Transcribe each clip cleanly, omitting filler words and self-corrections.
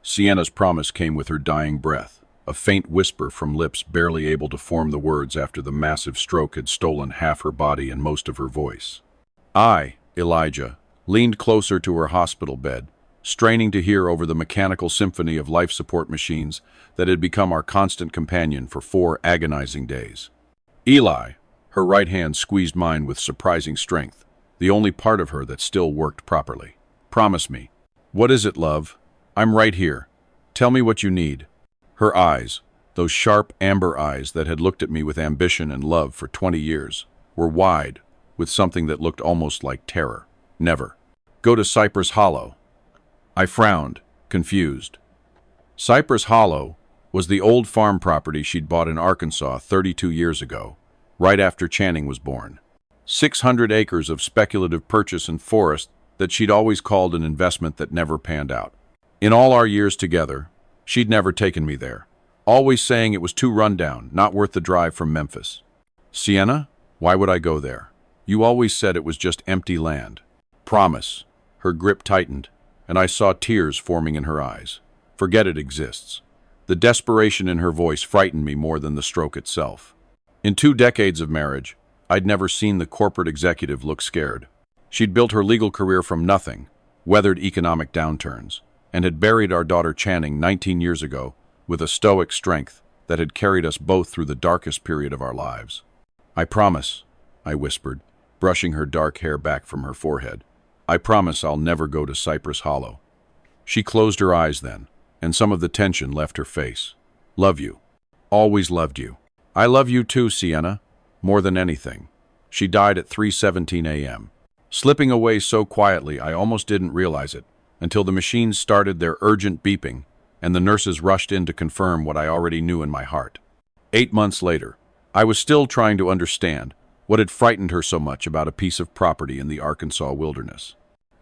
Sienna's promise came with her dying breath, a faint whisper from lips barely able to form the words after the massive stroke had stolen half her body and most of her voice. I, Elijah, leaned closer to her hospital bed, straining to hear over the mechanical symphony of life support machines that had become our constant companion for 4 agonizing days. Eli, her right hand squeezed mine with surprising strength, the only part of her that still worked properly. Promise me. What is it, love? I'm right here. Tell me what you need. Her eyes, those sharp amber eyes that had looked at me with ambition and love for 20 years, were wide, with something that looked almost like terror. Never. Go to Cypress Hollow. I frowned, confused. Cypress Hollow was the old farm property she'd bought in Arkansas 32 years ago, right after Channing was born. 600 acres of speculative purchase and forest that she'd always called an investment that never panned out. In all our years together, she'd never taken me there, always saying it was too rundown, not worth the drive from Memphis. Sienna, why would I go there? You always said it was just empty land. Promise. Her grip tightened, and I saw tears forming in her eyes. Forget it exists. The desperation in her voice frightened me more than the stroke itself. In 2 decades of marriage, I'd never seen the corporate executive look scared. She'd built her legal career from nothing, weathered economic downturns, and had buried our daughter Channing 19 years ago with a stoic strength that had carried us both through the darkest period of our lives. I promise, I whispered, brushing her dark hair back from her forehead. I promise I'll never go to Cypress Hollow. She closed her eyes then, and some of the tension left her face. Love you. Always loved you. I love you too, Sienna. More than anything. She died at 3:17 a.m. Slipping away so quietly I almost didn't realize it, until the machines started their urgent beeping, and the nurses rushed in to confirm what I already knew in my heart. 8 months later, I was still trying to understand what had frightened her so much about a piece of property in the Arkansas wilderness.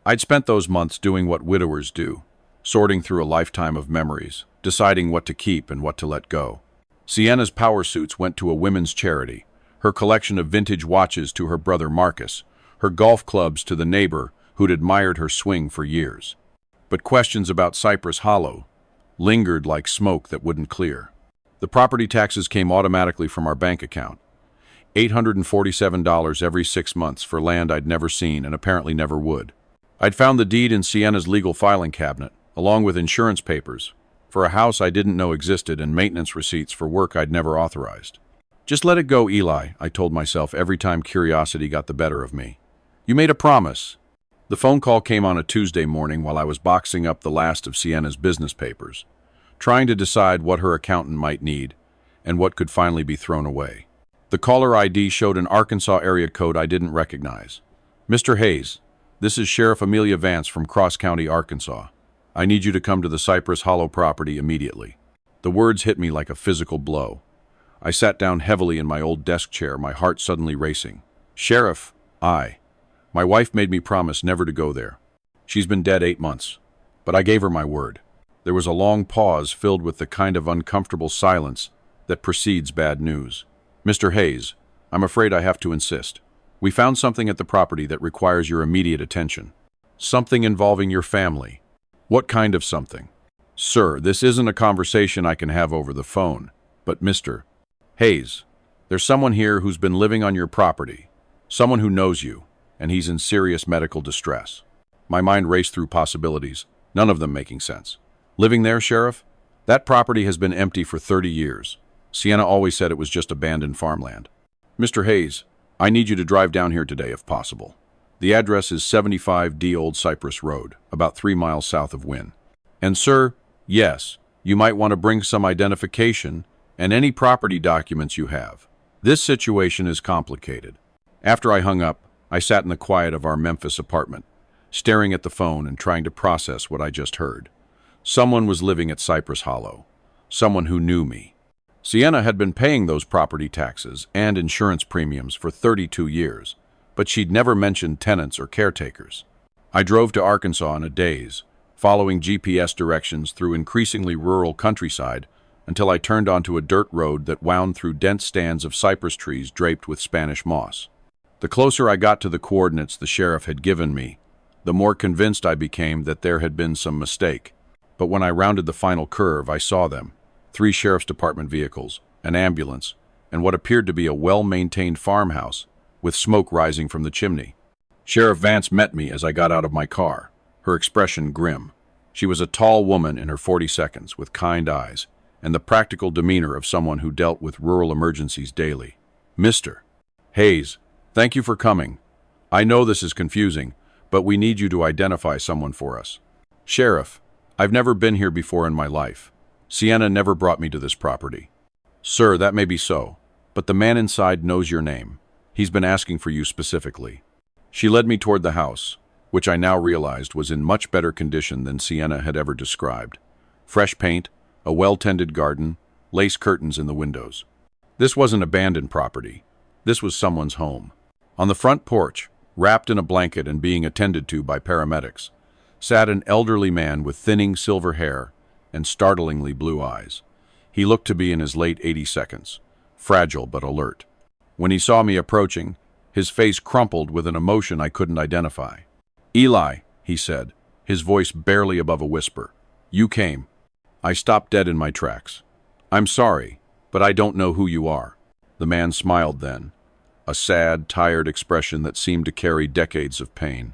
I'd spent those months doing what widowers do, sorting through a lifetime of memories, deciding what to keep and what to let go. Sienna's power suits went to a women's charity, her collection of vintage watches to her brother Marcus, her golf clubs to the neighbor who'd admired her swing for years. But questions about Cypress Hollow lingered like smoke that wouldn't clear. The property taxes came automatically from our bank account. $847 every 6 months for land I'd never seen and apparently never would. I'd found the deed in Sienna's legal filing cabinet, along with insurance papers, for a house I didn't know existed and maintenance receipts for work I'd never authorized. Just let it go, Eli, I told myself every time curiosity got the better of me. You made a promise. The phone call came on a Tuesday morning while I was boxing up the last of Sienna's business papers, trying to decide what her accountant might need and what could finally be thrown away. The caller ID showed an Arkansas area code I didn't recognize. Mr. Hayes, this is Sheriff Amelia Vance from Cross County, Arkansas. I need you to come to the Cypress Hollow property immediately. The words hit me like a physical blow. I sat down heavily in my old desk chair, my heart suddenly racing. Sheriff, my wife made me promise never to go there. She's been dead 8 months, but I gave her my word. There was a long pause filled with the kind of uncomfortable silence that precedes bad news. Mr. Hayes, I'm afraid I have to insist. We found something at the property that requires your immediate attention. Something involving your family. What kind of something? Sir, this isn't a conversation I can have over the phone, but Mr. Hayes, there's someone here who's been living on your property, someone who knows you, and he's in serious medical distress. My mind raced through possibilities, none of them making sense. Living there, Sheriff? That property has been empty for 30 years. Sienna always said it was just abandoned farmland. Mr. Hayes, I need you to drive down here today if possible. The address is 75D Old Cypress Road, about 3 miles south of Wynn. And sir, yes, you might want to bring some identification and any property documents you have. This situation is complicated. After I hung up, I sat in the quiet of our Memphis apartment, staring at the phone and trying to process what I just heard. Someone was living at Cypress Hollow. Someone who knew me. Sienna had been paying those property taxes and insurance premiums for 32 years, but she'd never mentioned tenants or caretakers. I drove to Arkansas in a daze, following GPS directions through increasingly rural countryside until I turned onto a dirt road that wound through dense stands of cypress trees draped with Spanish moss. The closer I got to the coordinates the sheriff had given me, the more convinced I became that there had been some mistake. but when I rounded the final curve, I saw them. 3 sheriff's department vehicles, an ambulance, and what appeared to be a well-maintained farmhouse, with smoke rising from the chimney. Sheriff Vance met me as I got out of my car, her expression grim. She was a tall woman in her 42s, with kind eyes, and the practical demeanor of someone who dealt with rural emergencies daily. Mr. Hayes, thank you for coming. I know this is confusing, but we need you to identify someone for us. Sheriff, I've never been here before in my life. Sienna never brought me to this property. Sir, that may be so, but the man inside knows your name. He's been asking for you specifically. She led me toward the house, which I now realized was in much better condition than Sienna had ever described. Fresh paint, a well-tended garden, lace curtains in the windows. This wasn't abandoned property. This was someone's home. On the front porch, wrapped in a blanket and being attended to by paramedics, sat an elderly man with thinning silver hair and startlingly blue eyes. He looked to be in his late 82s, fragile but alert. When he saw me approaching, his face crumpled with an emotion I couldn't identify. Eli, he said, his voice barely above a whisper. You came. I stopped dead in my tracks. I'm sorry, but I don't know who you are. The man smiled then, a sad, tired expression that seemed to carry decades of pain.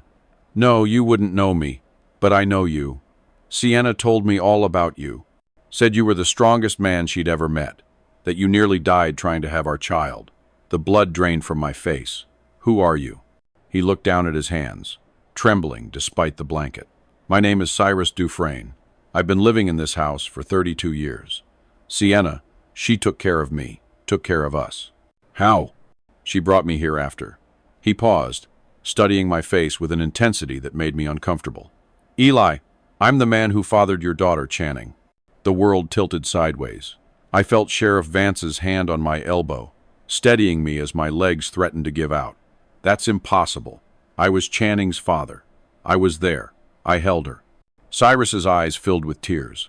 No, you wouldn't know me, but I know you. Sienna told me all about you. Said you were the strongest man she'd ever met, that you nearly died trying to have our child. The blood drained from my face. Who are you? He looked down at his hands, trembling despite the blanket. My name is Cyrus Dufresne. I've been living in this house for 32 years. Sienna, she took care of me, took care of us. How? She brought me here after. He paused, studying my face with an intensity that made me uncomfortable. Eli, I'm the man who fathered your daughter, Channing. The world tilted sideways. I felt Sheriff Vance's hand on my elbow, steadying me as my legs threatened to give out. That's impossible. I was Channing's father. I was there. I held her. Cyrus's eyes filled with tears.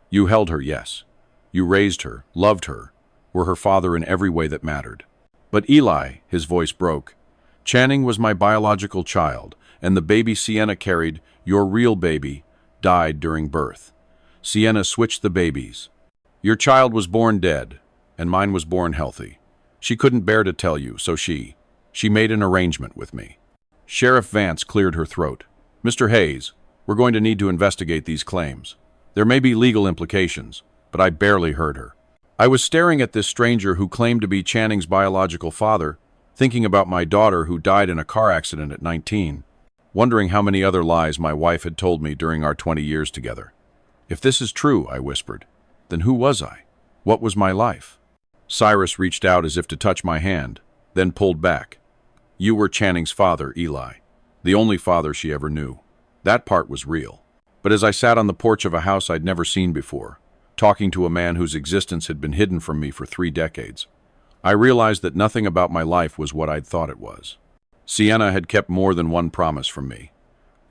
You held her, yes. You raised her, loved her, were her father in every way that mattered. But Eli, his voice broke. Channing was my biological child, and the baby Sienna carried, your real baby, died during birth. Sienna switched the babies. Your child was born dead, and mine was born healthy. She couldn't bear to tell you, so she made an arrangement with me. Sheriff Vance cleared her throat. Mr. Hayes, we're going to need to investigate these claims. There may be legal implications, but I barely heard her. I was staring at this stranger who claimed to be Channing's biological father, thinking about my daughter who died in a car accident at 19, wondering how many other lies my wife had told me during our 20 years together. If this is true, I whispered, then who was I? What was my life? Cyrus reached out as if to touch my hand, then pulled back. You were Channing's father, Eli, the only father she ever knew. That part was real. But as I sat on the porch of a house I'd never seen before, talking to a man whose existence had been hidden from me for 3 decades, I realized that nothing about my life was what I'd thought it was. Sienna had kept more than one promise from me,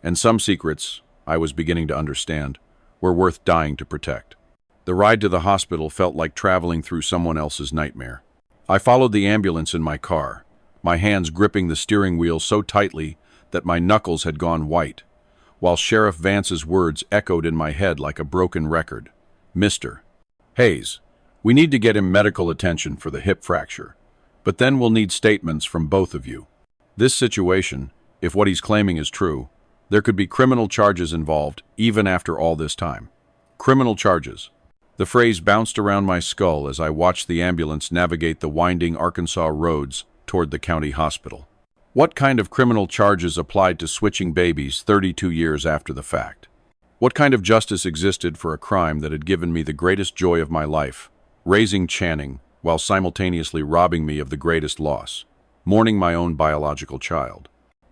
and some secrets, I was beginning to understand, were worth dying to protect. The ride to the hospital felt like traveling through someone else's nightmare. I followed the ambulance in my car, my hands gripping the steering wheel so tightly that my knuckles had gone white, while Sheriff Vance's words echoed in my head like a broken record. Mr. Hayes, we need to get him medical attention for the hip fracture, but then we'll need statements from both of you. This situation, if what he's claiming is true, there could be criminal charges involved even after all this time. Criminal charges. The phrase bounced around my skull as I watched the ambulance navigate the winding Arkansas roads toward the county hospital. What kind of criminal charges applied to switching babies 32 years after the fact? What kind of justice existed for a crime that had given me the greatest joy of my life, raising Channing while simultaneously robbing me of the greatest loss, mourning my own biological child?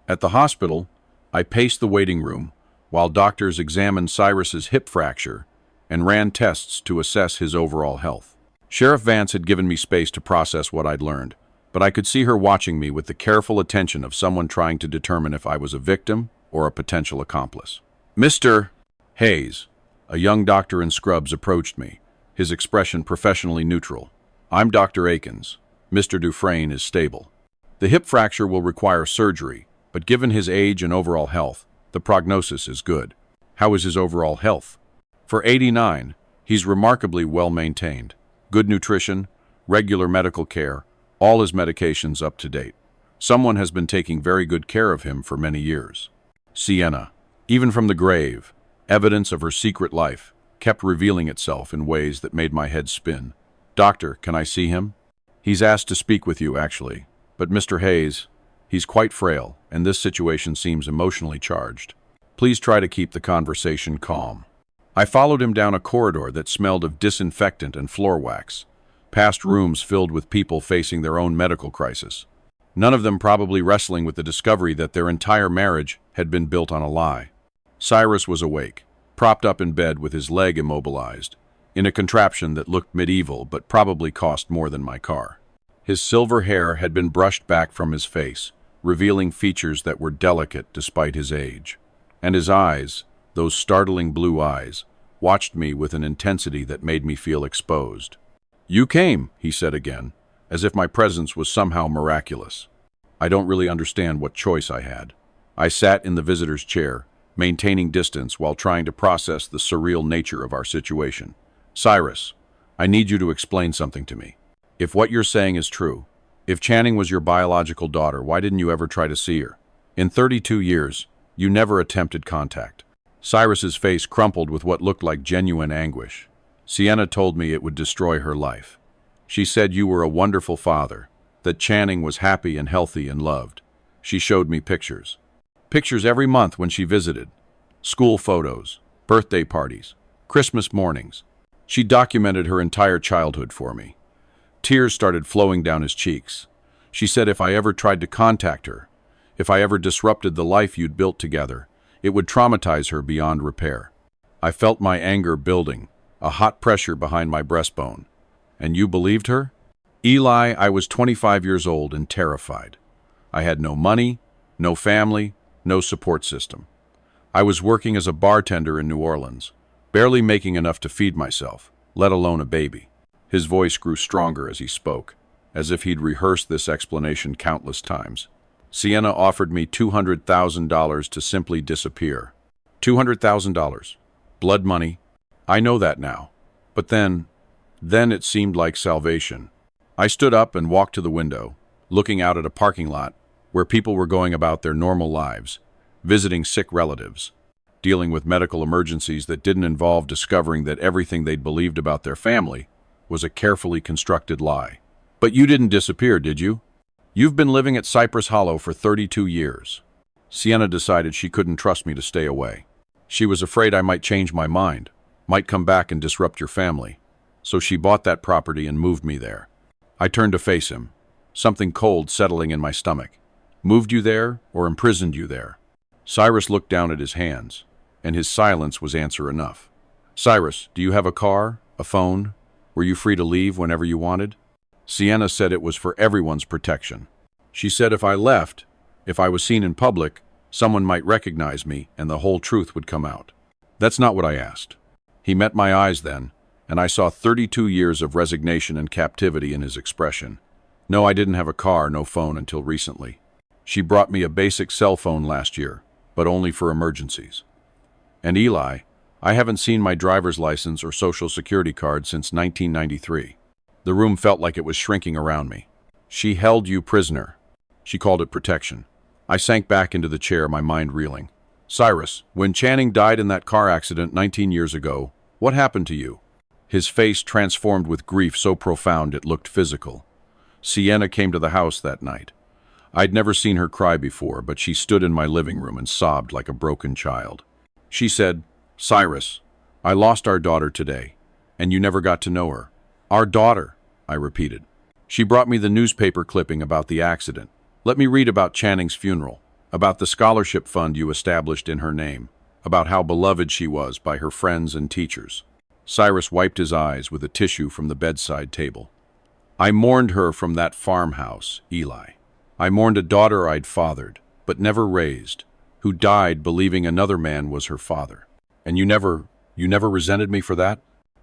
At the hospital, I paced the waiting room while doctors examined Cyrus's hip fracture and ran tests to assess his overall health. Sheriff Vance had given me space to process what I'd learned, but I could see her watching me with the careful attention of someone trying to determine if I was a victim or a potential accomplice. Mr. Hayes, a young doctor in scrubs, approached me, his expression professionally neutral. I'm Dr. Akins. Mr. Dufresne is stable. The hip fracture will require surgery, but given his age and overall health, the prognosis is good. How is his overall health? For 89, he's remarkably well maintained. Good nutrition, regular medical care, all his medications up to date. Someone has been taking very good care of him for many years. Sienna, even from the grave, evidence of her secret life, kept revealing itself in ways that made my head spin. Doctor, can I see him? He's asked to speak with you, actually. But Mr. Hayes, he's quite frail, and this situation seems emotionally charged. Please try to keep the conversation calm. I followed him down a corridor that smelled of disinfectant and floor wax, past rooms filled with people facing their own medical crisis. None of them probably wrestling with the discovery that their entire marriage had been built on a lie. Cyrus was awake, propped up in bed with his leg immobilized, in a contraption that looked medieval but probably cost more than my car. His silver hair had been brushed back from his face, revealing features that were delicate despite his age. And his eyes, those startling blue eyes, watched me with an intensity that made me feel exposed. "You came," he said again, as if my presence was somehow miraculous. I don't really understand what choice I had. I sat in the visitor's chair, maintaining distance while trying to process the surreal nature of our situation. "Cyrus, I need you to explain something to me. If what you're saying is true, if Channing was your biological daughter, why didn't you ever try to see her? In 32 years, you never attempted contact." Cyrus's face crumpled with what looked like genuine anguish. "Sienna told me it would destroy her life. She said you were a wonderful father, that Channing was happy and healthy and loved. She showed me pictures. Pictures every month when she visited. School photos, birthday parties, Christmas mornings. She documented her entire childhood for me." Tears started flowing down his cheeks. "She said if I ever tried to contact her, if I ever disrupted the life you'd built together, it would traumatize her beyond repair." I felt my anger building, a hot pressure behind my breastbone. "And you believed her?" "Eli, I was 25 years old and terrified. I had no money, no family, no support system. I was working as a bartender in New Orleans, barely making enough to feed myself, let alone a baby." His voice grew stronger as he spoke, as if he'd rehearsed this explanation countless times. "Sienna offered me $200,000 to simply disappear. $200,000. Blood money. I know that now. But then it seemed like salvation." I stood up and walked to the window, looking out at a parking lot where people were going about their normal lives, visiting sick relatives, dealing with medical emergencies that didn't involve discovering that everything they'd believed about their family was a carefully constructed lie. "But you didn't disappear, did you? You've been living at Cypress Hollow for 32 years. Sienna decided she couldn't trust me to stay away. She was afraid I might change my mind, might come back and disrupt your family. So she bought that property and moved me there." I turned to face him, something cold settling in my stomach. "Moved you there or imprisoned you there?" Cyrus looked down at his hands, and his silence was answer enough. "Cyrus, do you have a car, a phone? Were you free to leave whenever you wanted?" Sienna said it was for everyone's protection. She said if I left, if I was seen in public, someone might recognize me and the whole truth would come out. That's not what I asked. He met my eyes then, and I saw 32 years of resignation and captivity in his expression. "No, I didn't have a car, no phone until recently. She brought me a basic cell phone last year, but only for emergencies. And Eli, I haven't seen my driver's license or social security card since 1993. The room felt like it was shrinking around me. "She held you prisoner." She called it protection. I sank back into the chair, my mind reeling. "Cyrus, when Channing died in that car accident 19 years ago, what happened to you?" His face transformed with grief so profound it looked physical. Sienna came to the house that night. I'd never seen her cry before, but she stood in my living room and sobbed like a broken child. She said, "Cyrus, I lost our daughter today, and you never got to know her." "Our daughter," I repeated. She brought me the newspaper clipping about the accident. "Let me read about Channing's funeral, about the scholarship fund you established in her name, about how beloved she was by her friends and teachers." Cyrus wiped his eyes with a tissue from the bedside table. "I mourned her from that farmhouse, Eli. I mourned a daughter I'd fathered, but never raised, who died believing another man was her father. And you never resented me for that?"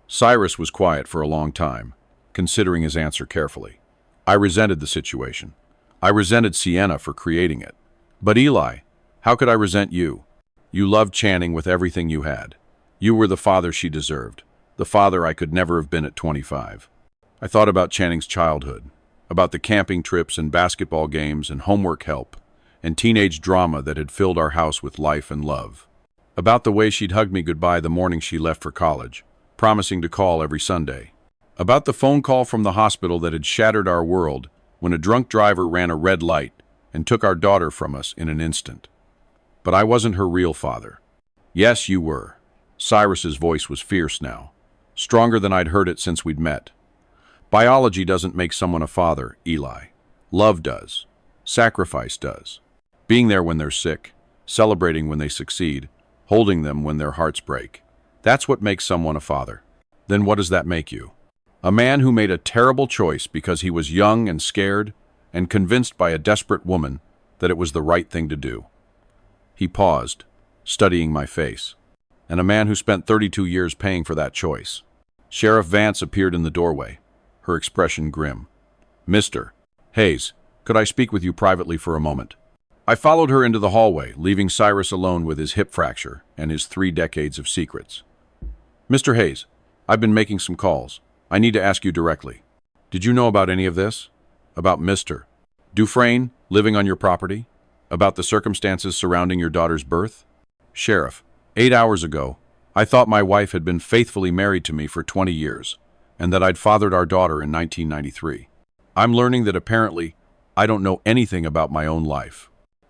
Cyrus was quiet for a long time, considering his answer carefully. "I resented the situation. I resented Sienna for creating it. But Eli, how could I resent you? You loved Channing with everything you had. You were the father she deserved, the father I could never have been at 25. I thought about Channing's childhood, about the camping trips and basketball games and homework help, and teenage drama that had filled our house with life and love. About the way she'd hug me goodbye the morning she left for college, promising to call every Sunday. About the phone call from the hospital that had shattered our world when a drunk driver ran a red light and took our daughter from us in an instant. But I wasn't her real father. Yes, you were. Cyrus's voice was fierce now, stronger than I'd heard it since we'd met. Biology doesn't make someone a father, Eli. Love does. Sacrifice does. Being there when they're sick, celebrating when they succeed, holding them when their hearts break. That's what makes someone a father. Then what does that make you? A man who made a terrible choice because he was young and scared and convinced by a desperate woman that it was the right thing to do. He paused, studying my face. And a man who spent 32 years paying for that choice. Sheriff Vance appeared in the doorway, her expression grim. Mr. Hayes, could I speak with you privately for a moment? I followed her into the hallway, leaving Cyrus alone with his hip fracture and his 3 decades of secrets. Mr. Hayes, I've been making some calls. I need to ask you directly. Did you know about any of this? About Mr. Dufresne living on your property? About the circumstances surrounding your daughter's birth? Sheriff, 8 hours ago, I thought my wife had been faithfully married to me for 20 years, and that I'd fathered our daughter in 1993. I'm learning that apparently I don't know anything about my own life.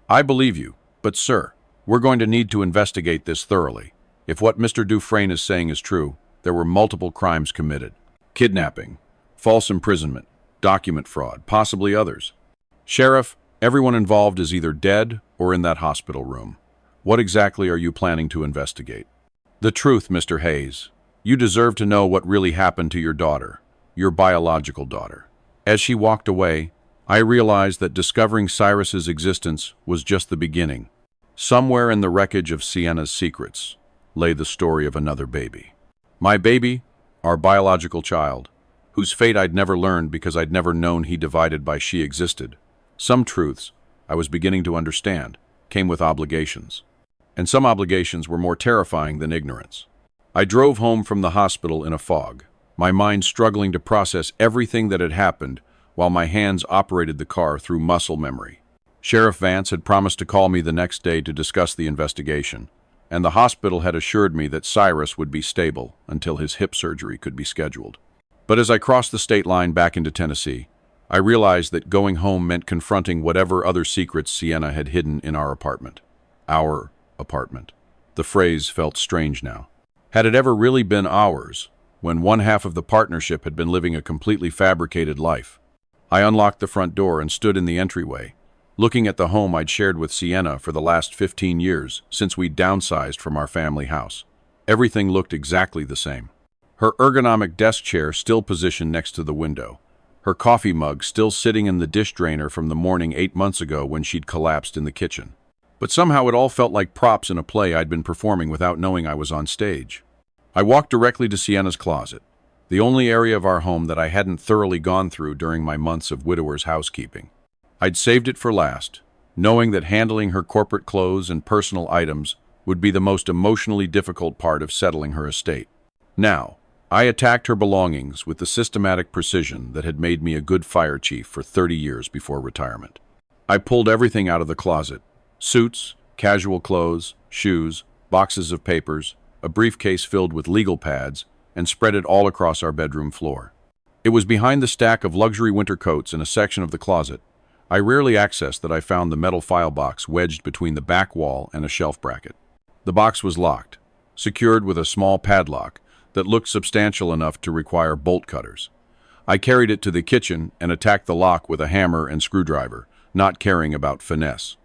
I believe you, but sir, we're going to need to investigate this thoroughly. If what Mr. Dufresne is saying is true, there were multiple crimes committed. Kidnapping, false imprisonment, document fraud, possibly others. Sheriff, everyone involved is either dead or in that hospital room. What exactly are you planning to investigate? The truth, Mr. Hayes. You deserve to know what really happened to your daughter, your biological daughter. As she walked away, I realized that discovering Cyrus's existence was just the beginning. Somewhere in the wreckage of Sienna's secrets lay the story of another baby. My baby, our biological child, whose fate I'd never learned because I'd never known he divided by she existed. Some truths, I was beginning to understand, came with obligations. And some obligations were more terrifying than ignorance. I drove home from the hospital in a fog, my mind struggling to process everything that had happened while my hands operated the car through muscle memory. Sheriff Vance had promised to call me the next day to discuss the investigation, and the hospital had assured me that Cyrus would be stable until his hip surgery could be scheduled. But as I crossed the state line back into Tennessee, I realized that going home meant confronting whatever other secrets Sienna had hidden in our apartment. Our apartment. The phrase felt strange now. Had it ever really been ours, when one half of the partnership had been living a completely fabricated life? I unlocked the front door and stood in the entryway, looking at the home I'd shared with Sienna for the last 15 years since we'd downsized from our family house. Everything looked exactly the same. Her ergonomic desk chair still positioned next to the window, her coffee mug still sitting in the dish drainer from the morning 8 months ago when she'd collapsed in the kitchen. But somehow it all felt like props in a play I'd been performing without knowing I was on stage. I walked directly to Sienna's closet, the only area of our home that I hadn't thoroughly gone through during my months of widower's housekeeping. I'd saved it for last, knowing that handling her corporate clothes and personal items would be the most emotionally difficult part of settling her estate. Now, I attacked her belongings with the systematic precision that had made me a good fire chief for 30 years before retirement. I pulled everything out of the closet: suits, casual clothes, shoes, boxes of papers, a briefcase filled with legal pads, and spread it all across our bedroom floor. It was behind the stack of luxury winter coats in a section of the closet I rarely accessed that I found the metal file box wedged between the back wall and a shelf bracket. The box was locked, secured with a small padlock that looked substantial enough to require bolt cutters. I carried it to the kitchen and attacked the lock with a hammer and screwdriver, not caring about finesse.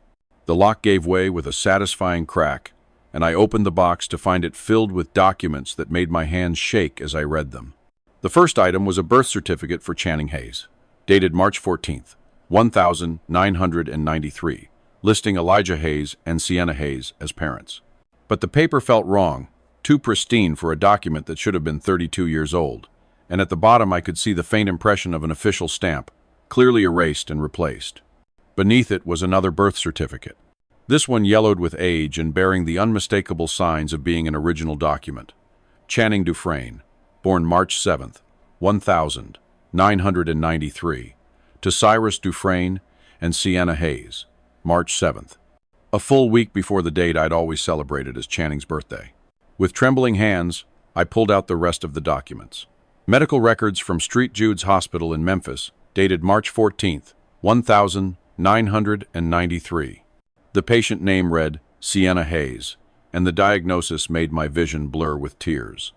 The lock gave way with a satisfying crack, and I opened the box to find it filled with documents that made my hands shake as I read them. The first item was a birth certificate for Channing Hayes, dated March 14th, 1993, listing Elijah Hayes and Sienna Hayes as parents. But the paper felt wrong, too pristine for a document that should have been 32 years old, and at the bottom I could see the faint impression of an official stamp, clearly erased and replaced. Beneath it was another birth certificate, this one yellowed with age and bearing the unmistakable signs of being an original document. Channing Dufresne, born March 7th, 1993, to Cyrus Dufresne and Sienna Hayes, March 7th. A full week before the date I'd always celebrated as Channing's birthday. With trembling hands, I pulled out the rest of the documents. Medical records from St. Jude's Hospital in Memphis, dated March 14th, 1993. The patient name read Sienna Hayes, and the diagnosis made my vision blur with tears.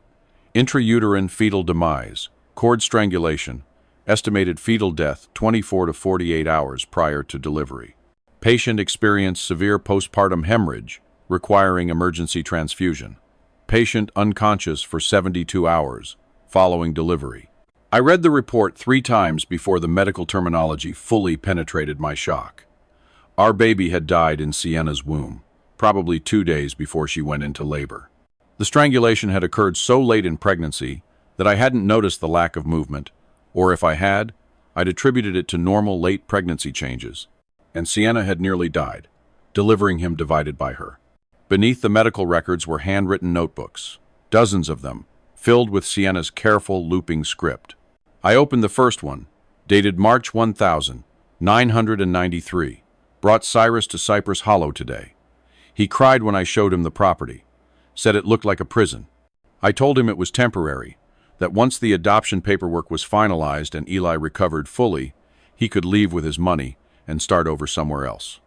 Intrauterine fetal demise, cord strangulation, estimated fetal death 24 to 48 hours prior to delivery. Patient experienced severe postpartum hemorrhage, requiring emergency transfusion. Patient unconscious for 72 hours, following delivery. I read the report 3 times before the medical terminology fully penetrated my shock. Our baby had died in Sienna's womb, probably 2 days before she went into labor. The strangulation had occurred so late in pregnancy that I hadn't noticed the lack of movement, or if I had, I'd attributed it to normal late pregnancy changes. And Sienna had nearly died, delivering him divided by her. Beneath the medical records were handwritten notebooks, dozens of them, filled with Sienna's careful looping script. I opened the first one, dated March 1993, brought Cyrus to Cypress Hollow today. He cried when I showed him the property, said it looked like a prison. I told him it was temporary, that once the adoption paperwork was finalized and Eli recovered fully, he could leave with his money and start over somewhere else.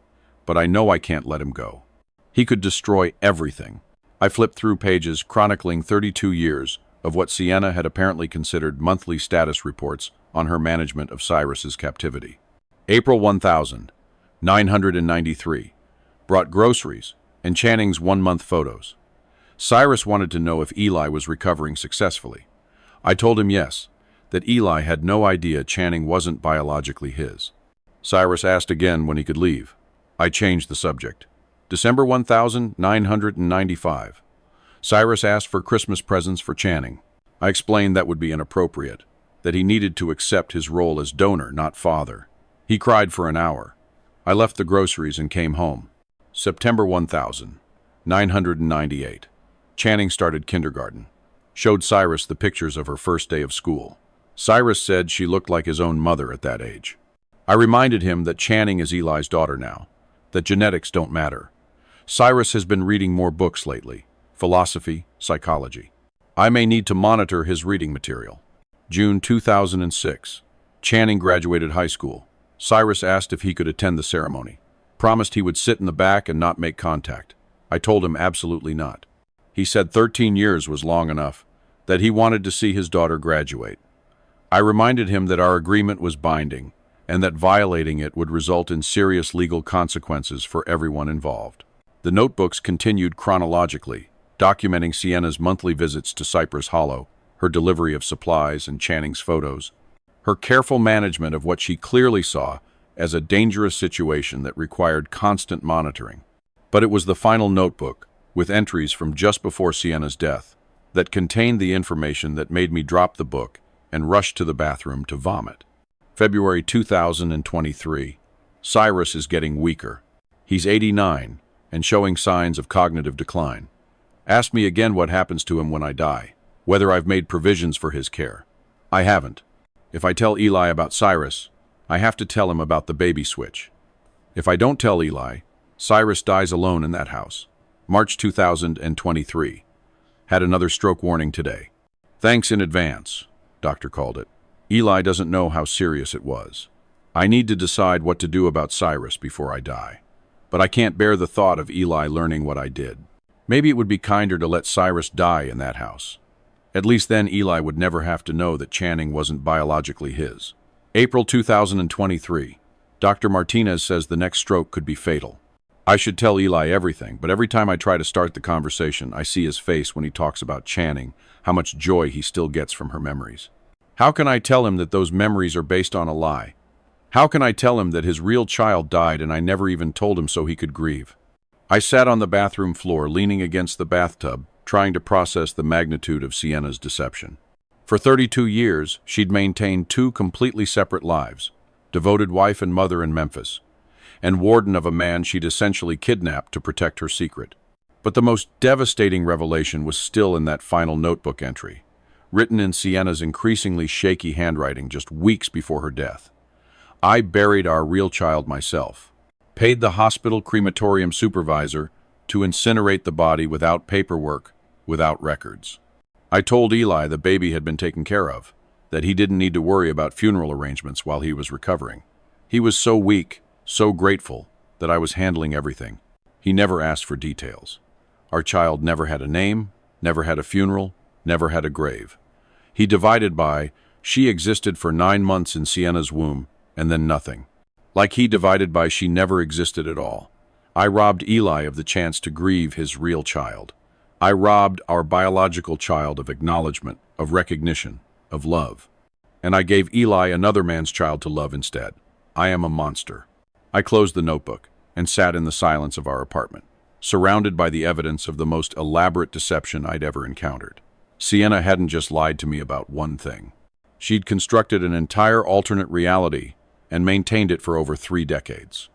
But I know I can't let him go. He could destroy everything. I flipped through pages chronicling 32 years of what Sienna had apparently considered monthly status reports on her management of Cyrus's captivity. April 1993, brought groceries and Channing's 1-month photos. Cyrus wanted to know if Eli was recovering successfully. I told him yes, that Eli had no idea Channing wasn't biologically his. Cyrus asked again when he could leave. I changed the subject. December 1995. Cyrus asked for Christmas presents for Channing. I explained that would be inappropriate, that he needed to accept his role as donor, not father. He cried for an hour. I left the groceries and came home. September 1998. Channing started kindergarten. Showed Cyrus the pictures of her first day of school. Cyrus said she looked like his own mother at that age. I reminded him that Channing is Eli's daughter now, that genetics don't matter. Cyrus has been reading more books lately, philosophy, psychology. I may need to monitor his reading material. June 2006. Channing graduated high school. Cyrus asked if he could attend the ceremony. Promised he would sit in the back and not make contact. I told him absolutely not. He said 13 years was long enough, that he wanted to see his daughter graduate. I reminded him that our agreement was binding, and that violating it would result in serious legal consequences for everyone involved. The notebooks continued chronologically, documenting Sienna's monthly visits to Cypress Hollow, her delivery of supplies and Channing's photos, her careful management of what she clearly saw as a dangerous situation that required constant monitoring. But it was the final notebook, with entries from just before Sienna's death, that contained the information that made me drop the book and rush to the bathroom to vomit. February 2023. Cyrus is getting weaker. He's 89 and showing signs of cognitive decline. Asked me again what happens to him when I die, whether I've made provisions for his care. I haven't. If I tell Eli about Cyrus, I have to tell him about the baby switch. If I don't tell Eli, Cyrus dies alone in that house. March 2023. Had another stroke warning today. Thanks in advance, doctor called it. Eli doesn't know how serious it was. I need to decide what to do about Cyrus before I die. But I can't bear the thought of Eli learning what I did. Maybe it would be kinder to let Cyrus die in that house. At least then Eli would never have to know that Channing wasn't biologically his. April 2023. Dr. Martinez says the next stroke could be fatal. I should tell Eli everything, but every time I try to start the conversation, I see his face when he talks about Channing, how much joy he still gets from her memories. How can I tell him that those memories are based on a lie? How can I tell him that his real child died and I never even told him so he could grieve? I sat on the bathroom floor, leaning against the bathtub, trying to process the magnitude of Sienna's deception. For 32 years, she'd maintained 2 completely separate lives, devoted wife and mother in Memphis, and warden of a man she'd essentially kidnapped to protect her secret. But the most devastating revelation was still in that final notebook entry, written in Sienna's increasingly shaky handwriting just weeks before her death. I buried our real child myself, paid the hospital crematorium supervisor to incinerate the body without paperwork, without records. I told Eli the baby had been taken care of, that he didn't need to worry about funeral arrangements while he was recovering. He was so weak, so grateful, that I was handling everything. He never asked for details. Our child never had a name, never had a funeral, never had a grave. He divided by, she existed for 9 months in Sienna's womb, and then nothing. Like he divided by, she never existed at all. I robbed Eli of the chance to grieve his real child. I robbed our biological child of acknowledgement, of recognition, of love. And I gave Eli another man's child to love instead. I am a monster. I closed the notebook and sat in the silence of our apartment, surrounded by the evidence of the most elaborate deception I'd ever encountered. Sienna hadn't just lied to me about one thing. She'd constructed an entire alternate reality and maintained it for over 3 decades.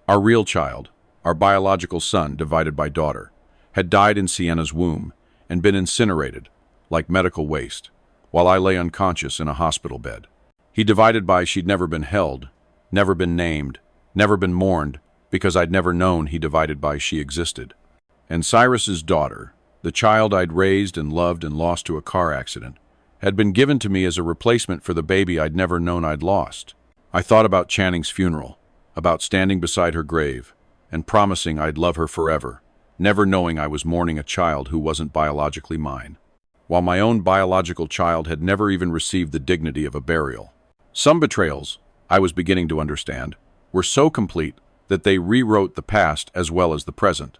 Our real child, our biological son divided by daughter, had died in Sienna's womb and been incinerated, like medical waste, while I lay unconscious in a hospital bed. He divided by, she'd never been held, never been named, never been mourned, because I'd never known he divided by she existed. And Cyrus's daughter, the child I'd raised and loved and lost to a car accident, had been given to me as a replacement for the baby I'd never known I'd lost. I thought about Channing's funeral, about standing beside her grave, and promising I'd love her forever, never knowing I was mourning a child who wasn't biologically mine, while my own biological child had never even received the dignity of a burial. Some betrayals, I was beginning to understand, were so complete that they rewrote the past as well as the present,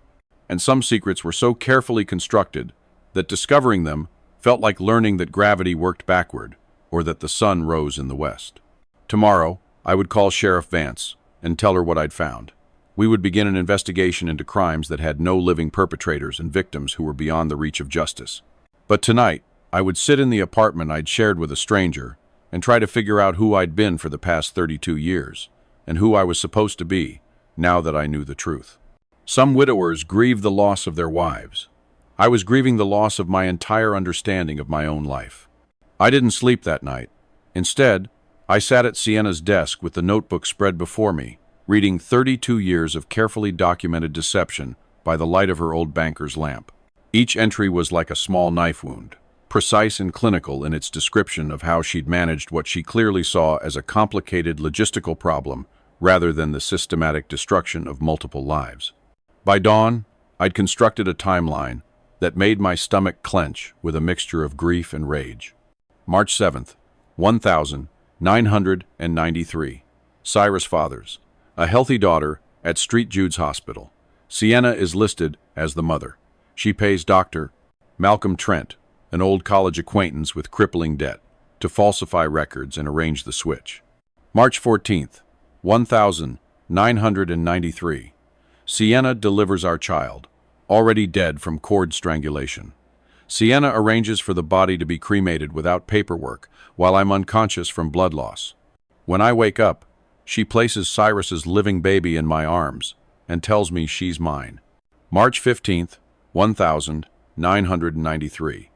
and some secrets were so carefully constructed that discovering them felt like learning that gravity worked backward, or that the sun rose in the west. Tomorrow, I would call Sheriff Vance and tell her what I'd found. We would begin an investigation into crimes that had no living perpetrators and victims who were beyond the reach of justice. But tonight, I would sit in the apartment I'd shared with a stranger and try to figure out who I'd been for the past 32 years, and who I was supposed to be, now that I knew the truth. Some widowers grieve the loss of their wives. I was grieving the loss of my entire understanding of my own life. I didn't sleep that night. Instead, I sat at Sienna's desk with the notebook spread before me, reading 32 years of carefully documented deception by the light of her old banker's lamp. Each entry was like a small knife wound, precise and clinical in its description of how she'd managed what she clearly saw as a complicated logistical problem rather than the systematic destruction of multiple lives. By dawn, I'd constructed a timeline that made my stomach clench with a mixture of grief and rage. March 7th, 1993. Cyrus fathers. A healthy daughter at St. Jude's Hospital. Sienna is listed as the mother. She pays Dr. Malcolm Trent, an old college acquaintance with crippling debt, to falsify records and arrange the switch. March 14th, 1993. Sienna delivers our child, already dead from cord strangulation. Sienna arranges for the body to be cremated without paperwork while I'm unconscious from blood loss. When I wake up, she places Cyrus's living baby in my arms and tells me she's mine. March 15th, 1993.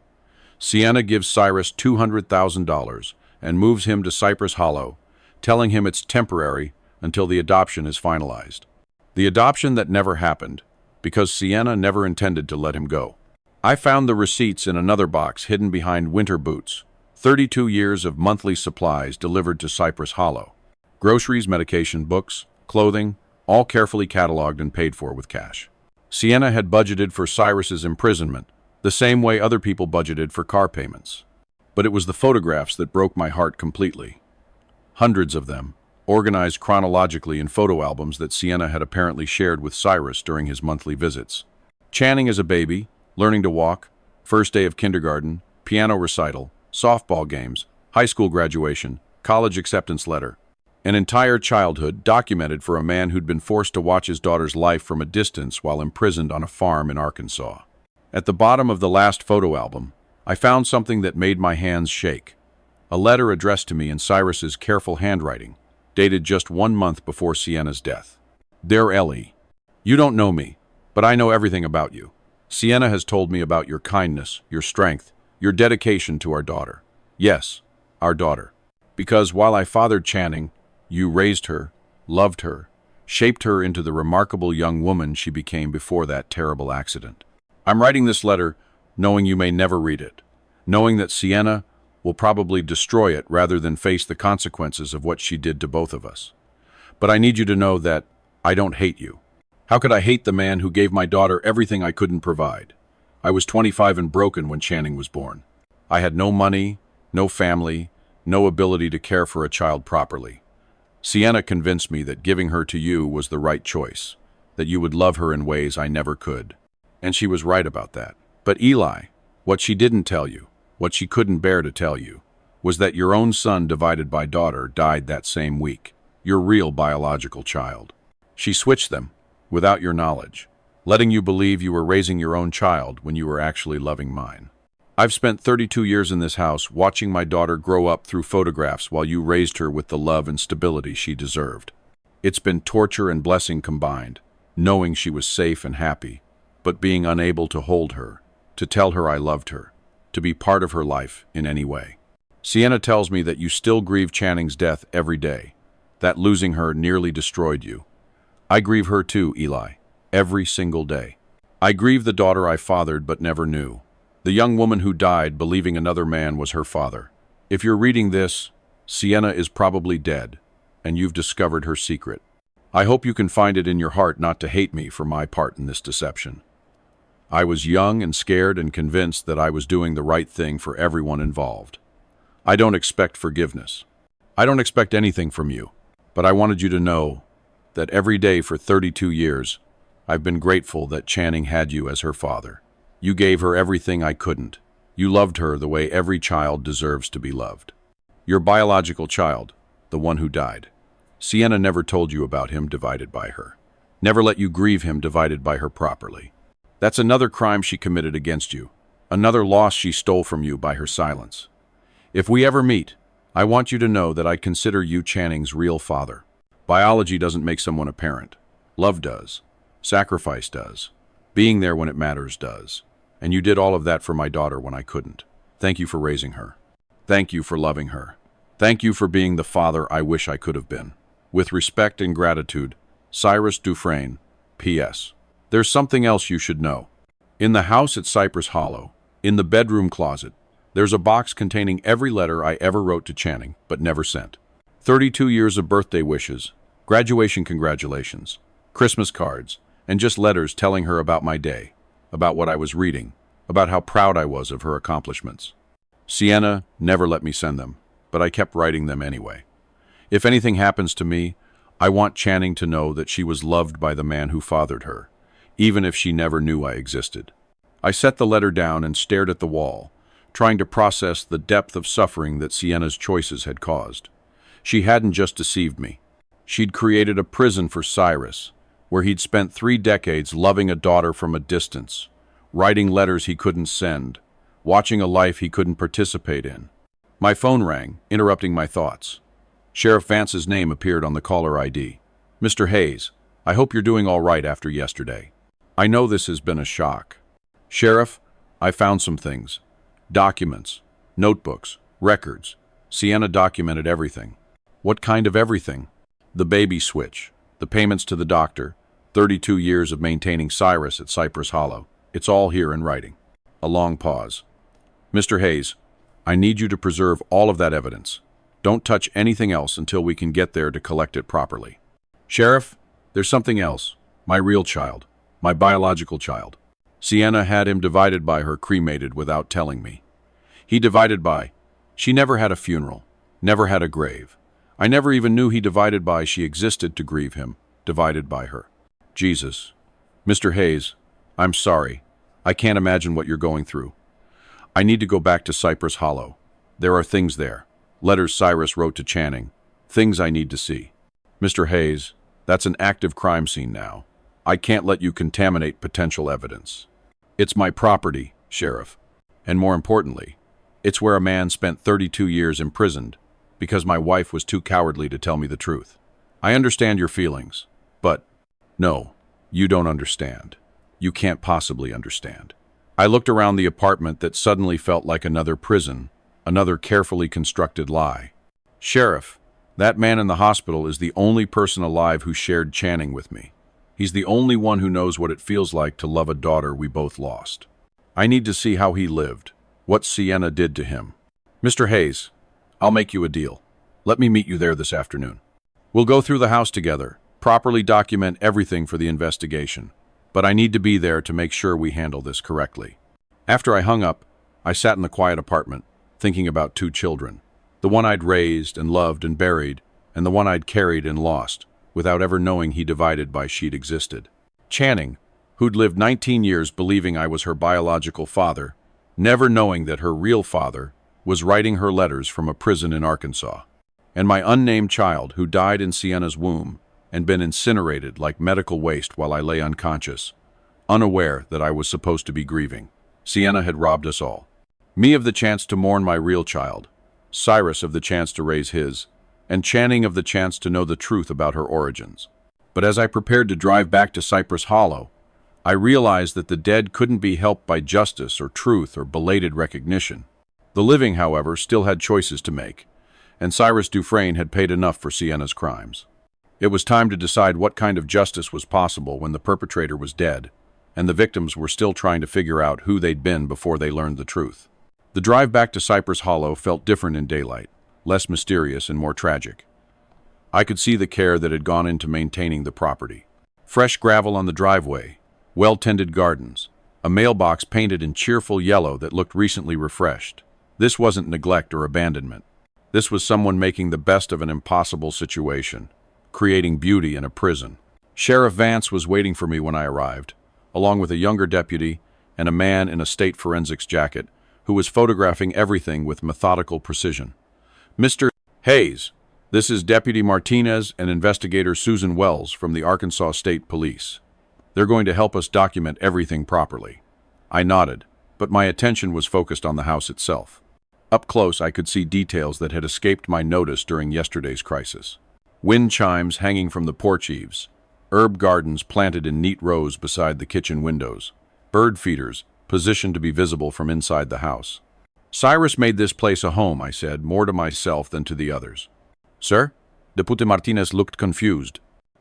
Sienna gives Cyrus $200,000 and moves him to Cypress Hollow, telling him it's temporary until the adoption is finalized. The adoption that never happened, because Sienna never intended to let him go. I found the receipts in another box hidden behind winter boots. 32 years of monthly supplies delivered to Cypress Hollow. Groceries, medication, books, clothing, all carefully cataloged and paid for with cash. Sienna had budgeted for Cyrus's imprisonment, the same way other people budgeted for car payments. But it was the photographs that broke my heart completely. Hundreds of them, organized chronologically in photo albums that Sienna had apparently shared with Cyrus during his monthly visits. Channing as a baby, learning to walk, first day of kindergarten, piano recital, softball games, high school graduation, college acceptance letter. An entire childhood documented for a man who'd been forced to watch his daughter's life from a distance while imprisoned on a farm in Arkansas. At the bottom of the last photo album, I found something that made my hands shake. A letter addressed to me in Cyrus's careful handwriting, dated just 1 month before Sienna's death. Dear Ellie, you don't know me, but I know everything about you. Sienna has told me about your kindness, your strength, your dedication to our daughter. Yes, our daughter. Because while I fathered Channing, you raised her, loved her, shaped her into the remarkable young woman she became before that terrible accident. I'm writing this letter knowing you may never read it, knowing that Sienna will probably destroy it rather than face the consequences of what she did to both of us. But I need you to know that I don't hate you. How could I hate the man who gave my daughter everything I couldn't provide? I was 25 and broken when Channing was born. I had no money, no family, no ability to care for a child properly. Sienna convinced me that giving her to you was the right choice, that you would love her in ways I never could. And she was right about that. But Eli, what she didn't tell you, what she couldn't bear to tell you, was that your own son divided by daughter died that same week, your real biological child. She switched them, without your knowledge, letting you believe you were raising your own child when you were actually loving mine. I've spent 32 years in this house watching my daughter grow up through photographs while you raised her with the love and stability she deserved. It's been torture and blessing combined, knowing she was safe and happy, but being unable to hold her, to tell her I loved her, to be part of her life in any way. Sienna tells me that you still grieve Channing's death every day, that losing her nearly destroyed you. I grieve her too, Eli, every single day. I grieve the daughter I fathered but never knew, the young woman who died believing another man was her father. If you're reading this, Sienna is probably dead, and you've discovered her secret. I hope you can find it in your heart not to hate me for my part in this deception. I was young and scared and convinced that I was doing the right thing for everyone involved. I don't expect forgiveness. I don't expect anything from you, but I wanted you to know that every day for 32 years, I've been grateful that Channing had you as her father. You gave her everything I couldn't. You loved her the way every child deserves to be loved. Your biological child, the one who died. Sienna never told you about him divided by her. Never let you grieve him divided by her properly. That's another crime she committed against you, another loss she stole from you by her silence. If we ever meet, I want you to know that I consider you Channing's real father. Biology doesn't make someone a parent. Love does. Sacrifice does. Being there when it matters does. And you did all of that for my daughter when I couldn't. Thank you for raising her. Thank you for loving her. Thank you for being the father I wish I could have been. With respect and gratitude, Cyrus Dufresne, P.S. There's something else you should know. In the house at Cypress Hollow, in the bedroom closet, there's a box containing every letter I ever wrote to Channing, but never sent. 32 years of birthday wishes, graduation congratulations, Christmas cards, and just letters telling her about my day, about what I was reading, about how proud I was of her accomplishments. Sienna never let me send them, but I kept writing them anyway. If anything happens to me, I want Channing to know that she was loved by the man who fathered her, even if she never knew I existed. I set the letter down and stared at the wall, trying to process the depth of suffering that Sienna's choices had caused. She hadn't just deceived me. She'd created a prison for Cyrus, where he'd spent 3 decades loving a daughter from a distance, writing letters he couldn't send, watching a life he couldn't participate in. My phone rang, interrupting my thoughts. Sheriff Vance's name appeared on the caller ID. Mr. Hayes, I hope you're doing all right after yesterday. I know this has been a shock. Sheriff, I found some things. Documents, notebooks, records. Sienna documented everything. What kind of everything? The baby switch, the payments to the doctor, 32 years of maintaining Cyrus at Cypress Hollow. It's all here in writing. A long pause. Mr. Hayes, I need you to preserve all of that evidence. Don't touch anything else until we can get there to collect it properly. Sheriff, there's something else. My real child. My biological child. Sienna had him divided by her, cremated without telling me. He divided by. She never had a funeral. Never had a grave. I never even knew he divided by she existed to grieve him, divided by her. Jesus. Mr. Hayes, I'm sorry. I can't imagine what you're going through. I need to go back to Cypress Hollow. There are things there. Letters Cyrus wrote to Channing. Things I need to see. Mr. Hayes, that's an active crime scene now. I can't let you contaminate potential evidence. It's my property, Sheriff. And more importantly, it's where a man spent 32 years imprisoned because my wife was too cowardly to tell me the truth. I understand your feelings, but no, you don't understand. You can't possibly understand. I looked around the apartment that suddenly felt like another prison, another carefully constructed lie. Sheriff, that man in the hospital is the only person alive who shared Channing with me. He's the only one who knows what it feels like to love a daughter we both lost. I need to see how he lived, what Sienna did to him. Mr. Hayes, I'll make you a deal. Let me meet you there this afternoon. We'll go through the house together, properly document everything for the investigation. But I need to be there to make sure we handle this correctly. After I hung up, I sat in the quiet apartment, thinking about two children. The one I'd raised and loved and buried, and the one I'd carried and lost, without ever knowing he divided by she'd existed. Channing, who'd lived 19 years believing I was her biological father, never knowing that her real father was writing her letters from a prison in Arkansas. And my unnamed child, who died in Sienna's womb and been incinerated like medical waste while I lay unconscious, unaware that I was supposed to be grieving. Sienna had robbed us all. Me of the chance to mourn my real child, Cyrus of the chance to raise his, and Channing of the chance to know the truth about her origins. But as I prepared to drive back to Cypress Hollow, I realized that the dead couldn't be helped by justice or truth or belated recognition. The living, however, still had choices to make, and Cyrus Dufresne had paid enough for Sienna's crimes. It was time to decide what kind of justice was possible when the perpetrator was dead, and the victims were still trying to figure out who they'd been before they learned the truth. The drive back to Cypress Hollow felt different in daylight, less mysterious and more tragic. I could see the care that had gone into maintaining the property. Fresh gravel on the driveway, well-tended gardens, a mailbox painted in cheerful yellow that looked recently refreshed. This wasn't neglect or abandonment. This was someone making the best of an impossible situation, creating beauty in a prison. Sheriff Vance was waiting for me when I arrived, along with a younger deputy and a man in a state forensics jacket who was photographing everything with methodical precision. Mr. Hayes, this is Deputy Martinez and Investigator Susan Wells from the Arkansas State Police. They're going to help us document everything properly. I nodded, but my attention was focused on the house itself. Up close, I could see details that had escaped my notice during yesterday's crisis. Wind chimes hanging from the porch eaves, herb gardens planted in neat rows beside the kitchen windows, bird feeders positioned to be visible from inside the house. Cyrus made this place a home, I said, more to myself than to the others. Sir? Deputy Martinez looked confused.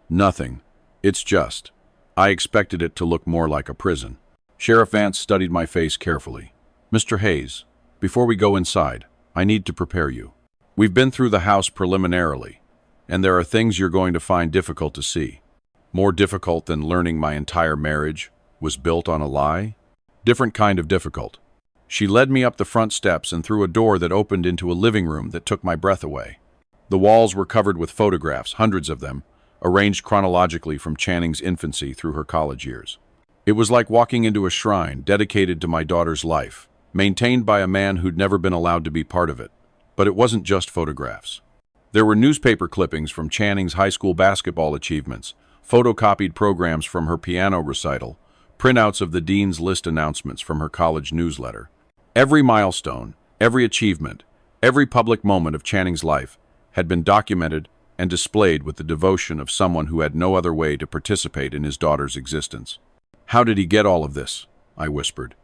Nothing. It's just. I expected it to look more like a prison. Sheriff Vance studied my face carefully. Mr. Hayes, before we go inside, I need to prepare you. We've been through the house preliminarily, and there are things you're going to find difficult to see. More difficult than learning my entire marriage was built on a lie? Different kind of difficult. She led me up the front steps and through a door that opened into a living room that took my breath away. The walls were covered with photographs, hundreds of them, arranged chronologically from Channing's infancy through her college years. It was like walking into a shrine dedicated to my daughter's life, maintained by a man who'd never been allowed to be part of it. But it wasn't just photographs. There were newspaper clippings from Channing's high school basketball achievements, photocopied programs from her piano recital, printouts of the dean's list announcements from her college newsletter. Every milestone, every achievement, every public moment of Channing's life had been documented and displayed with the devotion of someone who had no other way to participate in his daughter's existence. How did he get all of this? I whispered.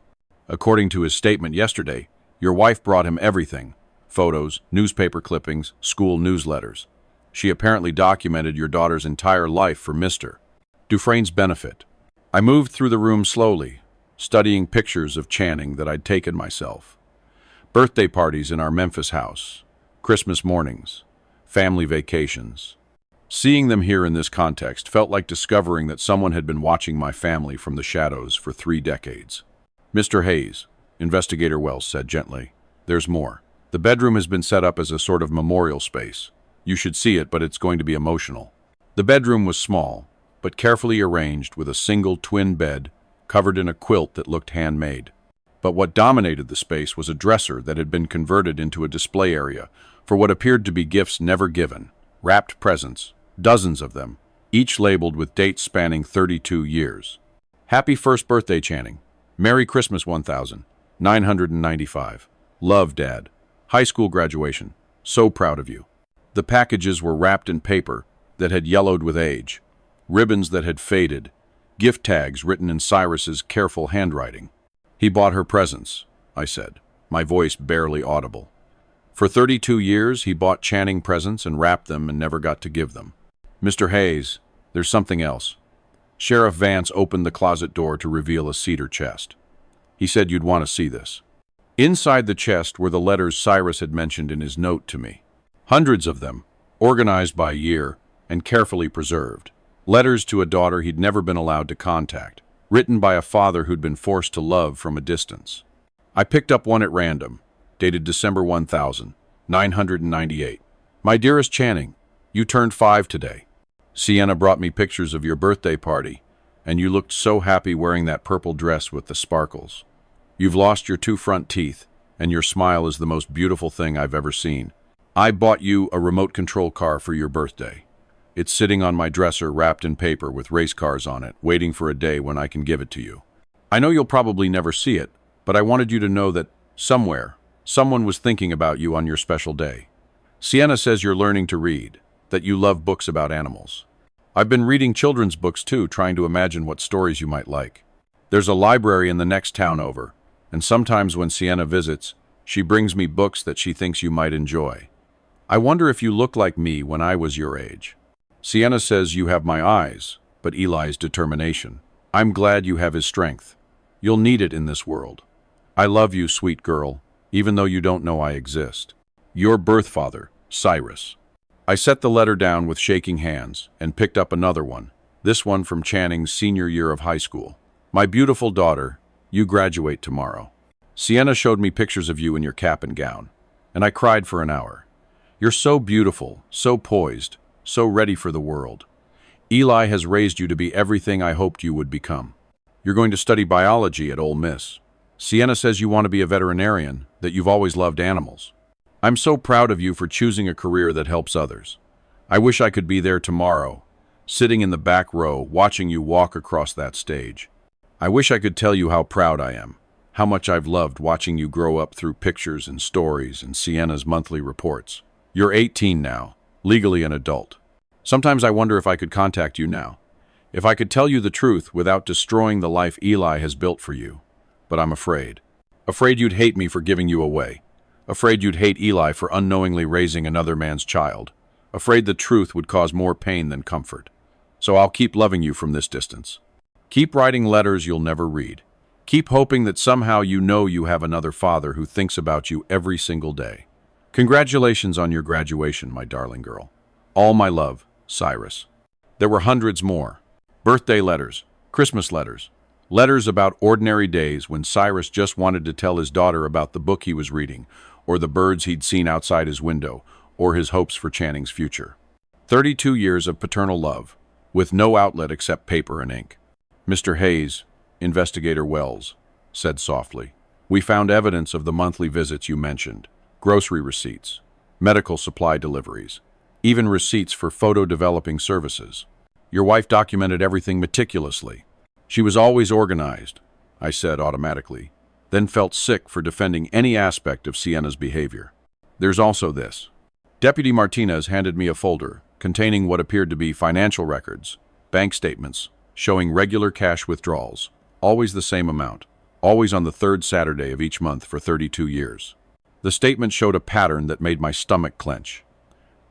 According to his statement yesterday, your wife brought him everything. Photos, newspaper clippings, school newsletters. She apparently documented your daughter's entire life for Mr. Dufresne's benefit. I moved through the room slowly, studying pictures of Channing that I'd taken myself. Birthday parties in our Memphis house, Christmas mornings, family vacations. Seeing them here in this context felt like discovering that someone had been watching my family from the shadows for 3 decades. Mr. Hayes, Investigator Wells said gently, there's more. The bedroom has been set up as a sort of memorial space. You should see it, but it's going to be emotional. The bedroom was small, but carefully arranged with a single twin bed covered in a quilt that looked handmade. But what dominated the space was a dresser that had been converted into a display area for what appeared to be gifts never given, wrapped presents, dozens of them, each labeled with dates spanning 32 years. Happy first birthday, Channing. Merry Christmas 1995. Love, Dad. High school graduation. So proud of you. The packages were wrapped in paper that had yellowed with age, ribbons that had faded, Gift tags written in Cyrus's careful handwriting. He bought her presents, I said, my voice barely audible. For 32 years, he bought Channing presents and wrapped them and never got to give them. Mr. Hayes, there's something else. Sheriff Vance opened the closet door to reveal a cedar chest. He said you'd want to see this. Inside the chest were the letters Cyrus had mentioned in his note to me. Hundreds of them, organized by year and carefully preserved. Letters to a daughter he'd never been allowed to contact, written by a father who'd been forced to love from a distance. I picked up one at random, dated December 1998. My dearest Channing, you turned 5 today. Sienna brought me pictures of your birthday party, and you looked so happy wearing that purple dress with the sparkles. You've lost your 2 front teeth, and your smile is the most beautiful thing I've ever seen. I bought you a remote control car for your birthday. It's sitting on my dresser wrapped in paper with race cars on it, waiting for a day when I can give it to you. I know you'll probably never see it, but I wanted you to know that somewhere, someone was thinking about you on your special day. Sienna says you're learning to read, that you love books about animals. I've been reading children's books too, trying to imagine what stories you might like. There's a library in the next town over, and sometimes when Sienna visits, she brings me books that she thinks you might enjoy. I wonder if you look like me when I was your age. Sienna says you have my eyes, but Eli's determination. I'm glad you have his strength. You'll need it in this world. I love you, sweet girl, even though you don't know I exist. Your birth father, Cyrus. I set the letter down with shaking hands and picked up another one, this one from Channing's senior year of high school. My beautiful daughter, you graduate tomorrow. Sienna showed me pictures of you in your cap and gown, and I cried for an hour. You're so beautiful, so poised, so ready for the world. Eli has raised you to be everything I hoped you would become. You're going to study biology at Ole Miss. Sienna says you want to be a veterinarian, that you've always loved animals. I'm so proud of you for choosing a career that helps others. I wish I could be there tomorrow, sitting in the back row, watching you walk across that stage. I wish I could tell you how proud I am, how much I've loved watching you grow up through pictures and stories and Sienna's monthly reports. You're 18 now, legally an adult. Sometimes I wonder if I could contact you now, if I could tell you the truth without destroying the life Eli has built for you. But I'm afraid. Afraid you'd hate me for giving you away. Afraid you'd hate Eli for unknowingly raising another man's child. Afraid the truth would cause more pain than comfort. So I'll keep loving you from this distance. Keep writing letters you'll never read. Keep hoping that somehow you know you have another father who thinks about you every single day. Congratulations on your graduation, my darling girl. All my love, Cyrus. There were hundreds more. Birthday letters, Christmas letters, letters about ordinary days when Cyrus just wanted to tell his daughter about the book he was reading, or the birds he'd seen outside his window, or his hopes for Channing's future. 32 years of paternal love, with no outlet except paper and ink. Mr. Hayes, Investigator Wells, said softly, we found evidence of the monthly visits you mentioned, grocery receipts, medical supply deliveries, even receipts for photo developing services. Your wife documented everything meticulously. She was always organized, I said automatically, then felt sick for defending any aspect of Sienna's behavior. There's also this. Deputy Martinez handed me a folder containing what appeared to be financial records, bank statements, showing regular cash withdrawals, always the same amount, always on the 3rd Saturday of each month for 32 years. The statement showed a pattern that made my stomach clench.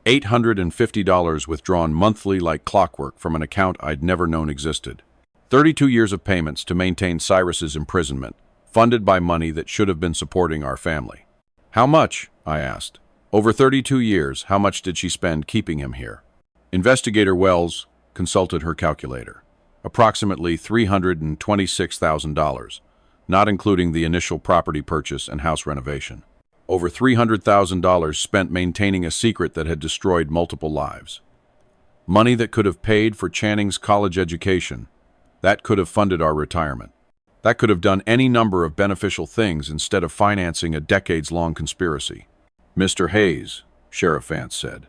$850 withdrawn monthly like clockwork from an account I'd never known existed. 32 years of payments to maintain Cyrus's imprisonment, funded by money that should have been supporting our family. How much? I asked. Over 32 years, how much did she spend keeping him here? Investigator Wells consulted her calculator. Approximately $326,000, not including the initial property purchase and house renovation. Over $300,000 spent maintaining a secret that had destroyed multiple lives. Money that could have paid for Channing's college education. That could have funded our retirement. That could have done any number of beneficial things instead of financing a decades-long conspiracy. Mr. Hayes, Sheriff Vance said,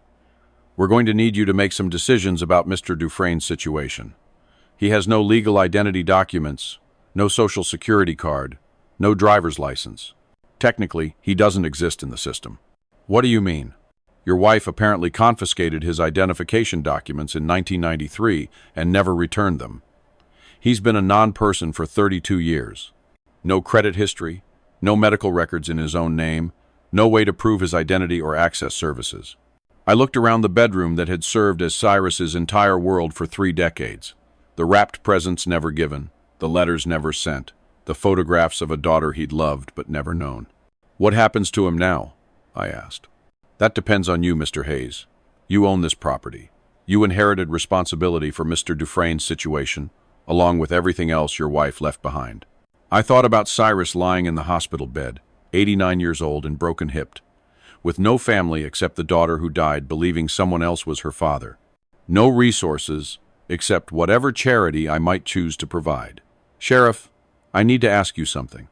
we're going to need you to make some decisions about Mr. Dufresne's situation. He has no legal identity documents, no social security card, no driver's license. Technically, he doesn't exist in the system. What do you mean? Your wife apparently confiscated his identification documents in 1993 and never returned them. He's been a non-person for 32 years. No credit history, no medical records in his own name, no way to prove his identity or access services. I looked around the bedroom that had served as Cyrus's entire world for 3 decades. The wrapped presents never given, the letters never sent, the photographs of a daughter he'd loved but never known. "What happens to him now?" I asked. "That depends on you, Mr. Hayes. You own this property. You inherited responsibility for Mr. Dufresne's situation, along with everything else your wife left behind." I thought about Cyrus lying in the hospital bed, 89 years old and broken-hipped, with no family except the daughter who died believing someone else was her father. No resources except whatever charity I might choose to provide. "Sheriff, I need to ask you something.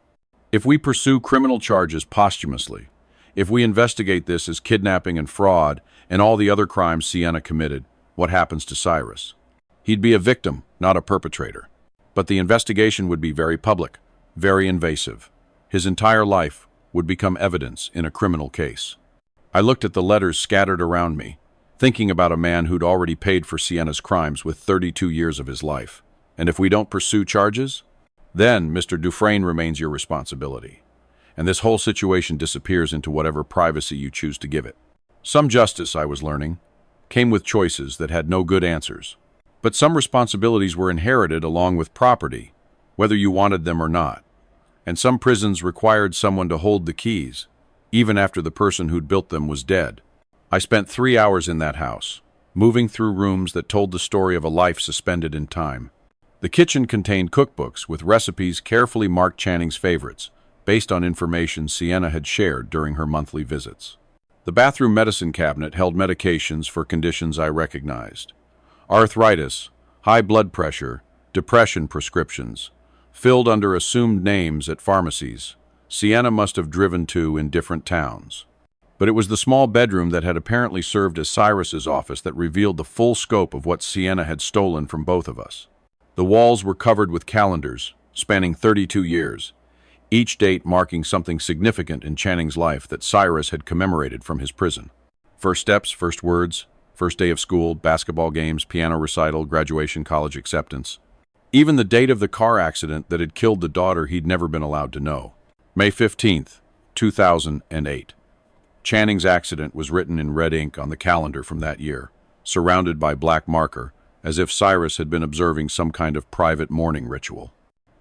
If we pursue criminal charges posthumously, if we investigate this as kidnapping and fraud and all the other crimes Sienna committed, what happens to Cyrus?" He'd be a victim, not a perpetrator. But the investigation would be very public, very invasive. His entire life would become evidence in a criminal case. I looked at the letters scattered around me, thinking about a man who'd already paid for Sienna's crimes with 32 years of his life. And if we don't pursue charges, then Mr. Dufresne remains your responsibility. And this whole situation disappears into whatever privacy you choose to give it. Some justice, I was learning, came with choices that had no good answers. But some responsibilities were inherited along with property, whether you wanted them or not. And some prisons required someone to hold the keys, even after the person who'd built them was dead. I spent 3 hours in that house, moving through rooms that told the story of a life suspended in time. The kitchen contained cookbooks with recipes carefully marked Channing's favorites, based on information Sienna had shared during her monthly visits. The bathroom medicine cabinet held medications for conditions I recognized. Arthritis, high blood pressure, depression prescriptions, filled under assumed names at pharmacies Sienna must have driven to in different towns. But it was the small bedroom that had apparently served as Cyrus's office that revealed the full scope of what Sienna had stolen from both of us. The walls were covered with calendars, spanning 32 years, each date marking something significant in Channing's life that Cyrus had commemorated from his prison. First steps, first words, first day of school, basketball games, piano recital, graduation, college acceptance. Even the date of the car accident that had killed the daughter he'd never been allowed to know. May 15th, 2008. Channing's accident was written in red ink on the calendar from that year, surrounded by black marker, as if Cyrus had been observing some kind of private mourning ritual.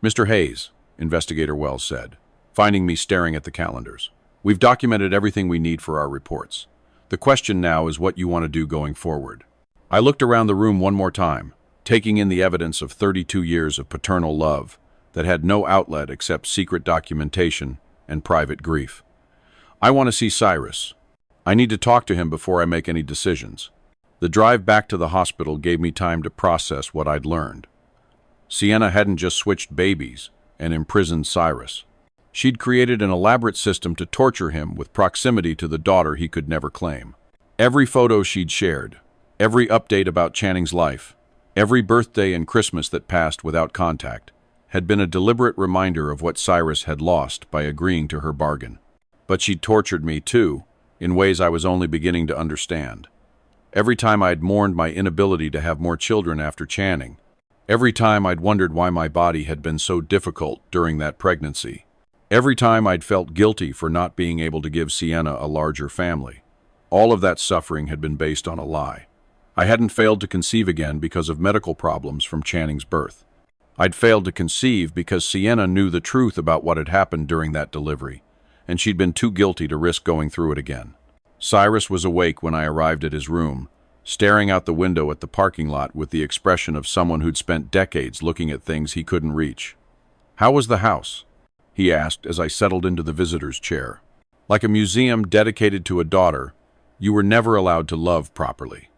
"Mr. Hayes," Investigator Wells said, finding me staring at the calendars, "we've documented everything we need for our reports. The question now is what you want to do going forward." I looked around the room one more time, taking in the evidence of 32 years of paternal love that had no outlet except secret documentation and private grief. "I want to see Cyrus. I need to talk to him before I make any decisions." The drive back to the hospital gave me time to process what I'd learned. Sienna hadn't just switched babies and imprisoned Cyrus. She'd created an elaborate system to torture him with proximity to the daughter he could never claim. Every photo she'd shared, every update about Channing's life, every birthday and Christmas that passed without contact, had been a deliberate reminder of what Cyrus had lost by agreeing to her bargain. But she'd tortured me, too, in ways I was only beginning to understand. Every time I'd mourned my inability to have more children after Channing, every time I'd wondered why my body had been so difficult during that pregnancy, every time I'd felt guilty for not being able to give Sienna a larger family, all of that suffering had been based on a lie. I hadn't failed to conceive again because of medical problems from Channing's birth. I'd failed to conceive because Sienna knew the truth about what had happened during that delivery, and she'd been too guilty to risk going through it again. Cyrus was awake when I arrived at his room, staring out the window at the parking lot with the expression of someone who'd spent decades looking at things he couldn't reach. "How was the house?" he asked as I settled into the visitor's chair. "Like a museum dedicated to a daughter, you were never allowed to love properly."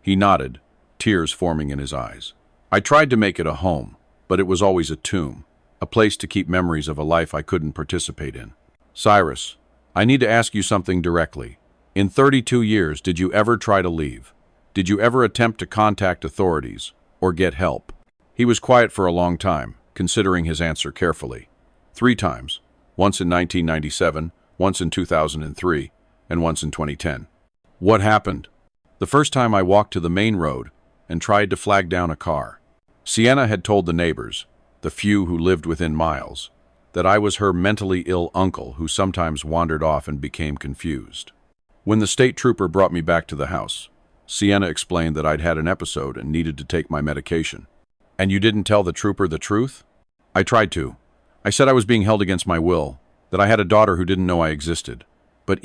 He nodded, tears forming in his eyes. "I tried to make it a home, but it was always a tomb, a place to keep memories of a life I couldn't participate in." "Cyrus, I need to ask you something directly. In 32 years, did you ever try to leave? Did you ever attempt to contact authorities or get help?" He was quiet for a long time, considering his answer carefully. 3 times, once in 1997, once in 2003, and once in 2010. "What happened?" "The first time I walked to the main road and tried to flag down a car. Sienna had told the neighbors, the few who lived within miles, that I was her mentally ill uncle who sometimes wandered off and became confused. When the state trooper brought me back to the house, Sienna explained that I'd had an episode and needed to take my medication. And you didn't tell the trooper the truth? I tried to. I said I was being held against my will, that I had a daughter who didn't know I existed. But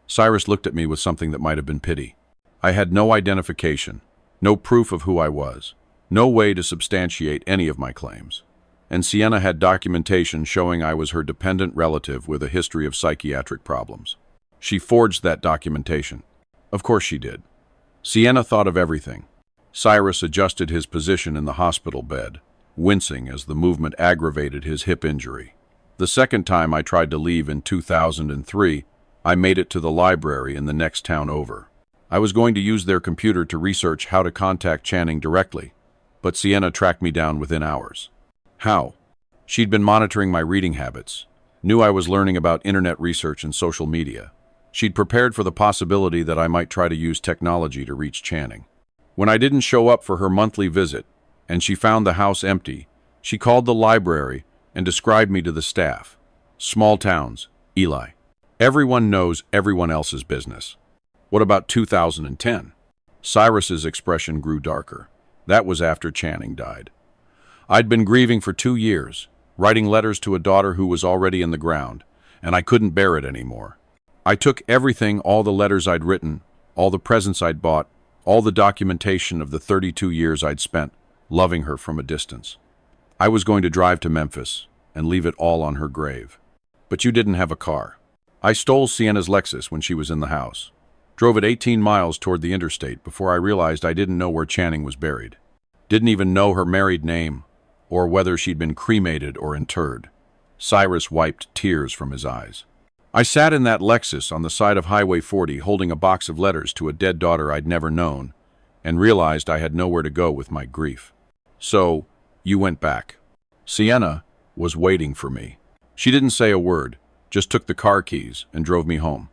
Cyrus looked at me with something that might have been pity. I had no identification, no proof of who I was, no way to substantiate any of my claims. And Sienna had documentation showing I was her dependent relative with a history of psychiatric problems. She forged that documentation. Of course she did. Sienna thought of everything. Cyrus adjusted his position in the hospital bed, wincing as the movement aggravated his hip injury. The second time I tried to leave in 2003, I made it to the library in the next town over. I was going to use their computer to research how to contact Channing directly, but Sienna tracked me down within hours. How? She'd been monitoring my reading habits, knew I was learning about internet research and social media. She'd prepared for the possibility that I might try to use technology to reach Channing. When I didn't show up for her monthly visit, and she found the house empty, she called the library and described me to the staff. Small towns, Eli. Everyone knows everyone else's business. What about 2010? Cyrus's expression grew darker. That was after Channing died. I'd been grieving for 2 years, writing letters to a daughter who was already in the ground, and I couldn't bear it anymore. I took everything, all the letters I'd written, all the presents I'd bought, all the documentation of the 32 years I'd spent, loving her from a distance. I was going to drive to Memphis and leave it all on her grave. But you didn't have a car. I stole Sienna's Lexus when she was in the house. Drove it 18 miles toward the interstate before I realized I didn't know where Channing was buried. Didn't even know her married name, or whether she'd been cremated or interred. Cyrus wiped tears from his eyes. I sat in that Lexus on the side of Highway 40 holding a box of letters to a dead daughter I'd never known, and realized I had nowhere to go with my grief. So, you went back. Sienna was waiting for me. She didn't say a word, just took the car keys and drove me home.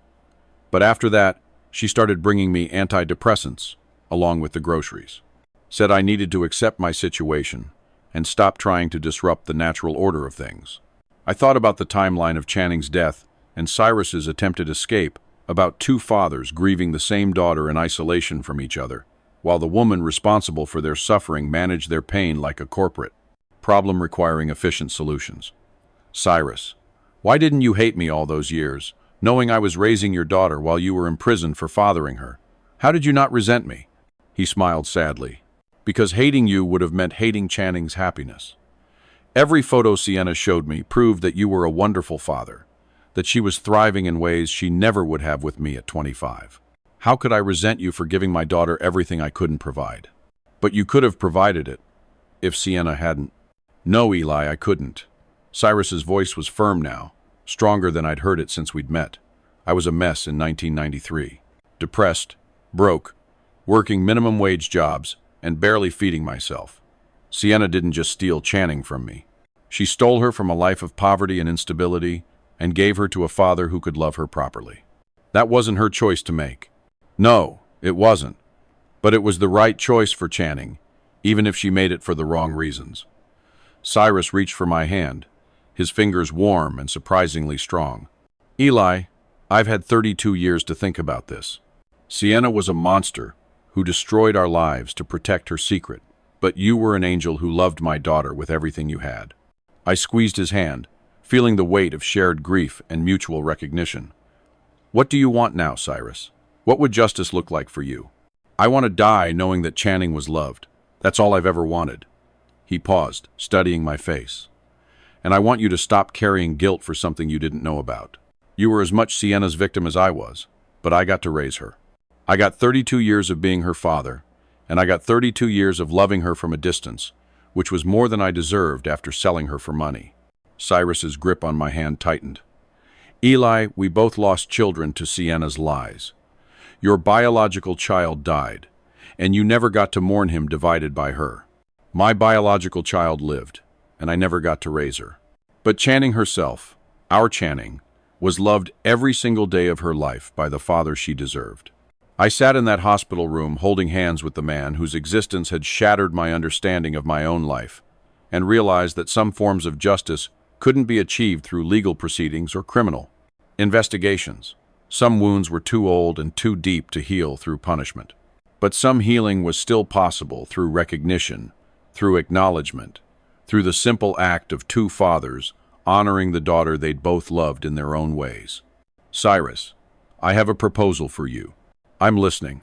But after that, she started bringing me antidepressants, along with the groceries. Said I needed to accept my situation and stop trying to disrupt the natural order of things. I thought about the timeline of Channing's death and Cyrus's attempted escape, about 2 fathers grieving the same daughter in isolation from each other, while the woman responsible for their suffering managed their pain like a corporate. Problem requiring efficient solutions. Cyrus, why didn't you hate me all those years, knowing I was raising your daughter while you were imprisoned for fathering her? How did you not resent me? He smiled sadly. Because hating you would have meant hating Channing's happiness. Every photo Sienna showed me proved that you were a wonderful father, that she was thriving in ways she never would have with me at 25. How could I resent you for giving my daughter everything I couldn't provide? But you could have provided it, if Sienna hadn't. No, Eli, I couldn't. Cyrus's voice was firm now, stronger than I'd heard it since we'd met. I was a mess in 1993. Depressed, broke, working minimum wage jobs, and barely feeding myself. Sienna didn't just steal Channing from me. She stole her from a life of poverty and instability and gave her to a father who could love her properly. That wasn't her choice to make. No, it wasn't. But it was the right choice for Channing, even if she made it for the wrong reasons. Cyrus reached for my hand, his fingers warm and surprisingly strong. Eli, I've had 32 years to think about this. Sienna was a monster who destroyed our lives to protect her secret, but you were an angel who loved my daughter with everything you had. I squeezed his hand, feeling the weight of shared grief and mutual recognition. What do you want now, Cyrus? What would justice look like for you? I want to die knowing that Channing was loved. That's all I've ever wanted. He paused, studying my face. And I want you to stop carrying guilt for something you didn't know about. You were as much Sienna's victim as I was, but I got to raise her. I got 32 years of being her father, and I got 32 years of loving her from a distance, which was more than I deserved after selling her for money. Cyrus's grip on my hand tightened. Eli, we both lost children to Sienna's lies. Your biological child died, and you never got to mourn him divided by her. My biological child lived, and I never got to raise her. But Channing herself, our Channing, was loved every single day of her life by the father she deserved. I sat in that hospital room holding hands with the man whose existence had shattered my understanding of my own life, and realized that some forms of justice couldn't be achieved through legal proceedings or criminal investigations. Some wounds were too old and too deep to heal through punishment. But some healing was still possible through recognition, through acknowledgement, through the simple act of two fathers honoring the daughter they'd both loved in their own ways. Cyrus, I have a proposal for you. I'm listening.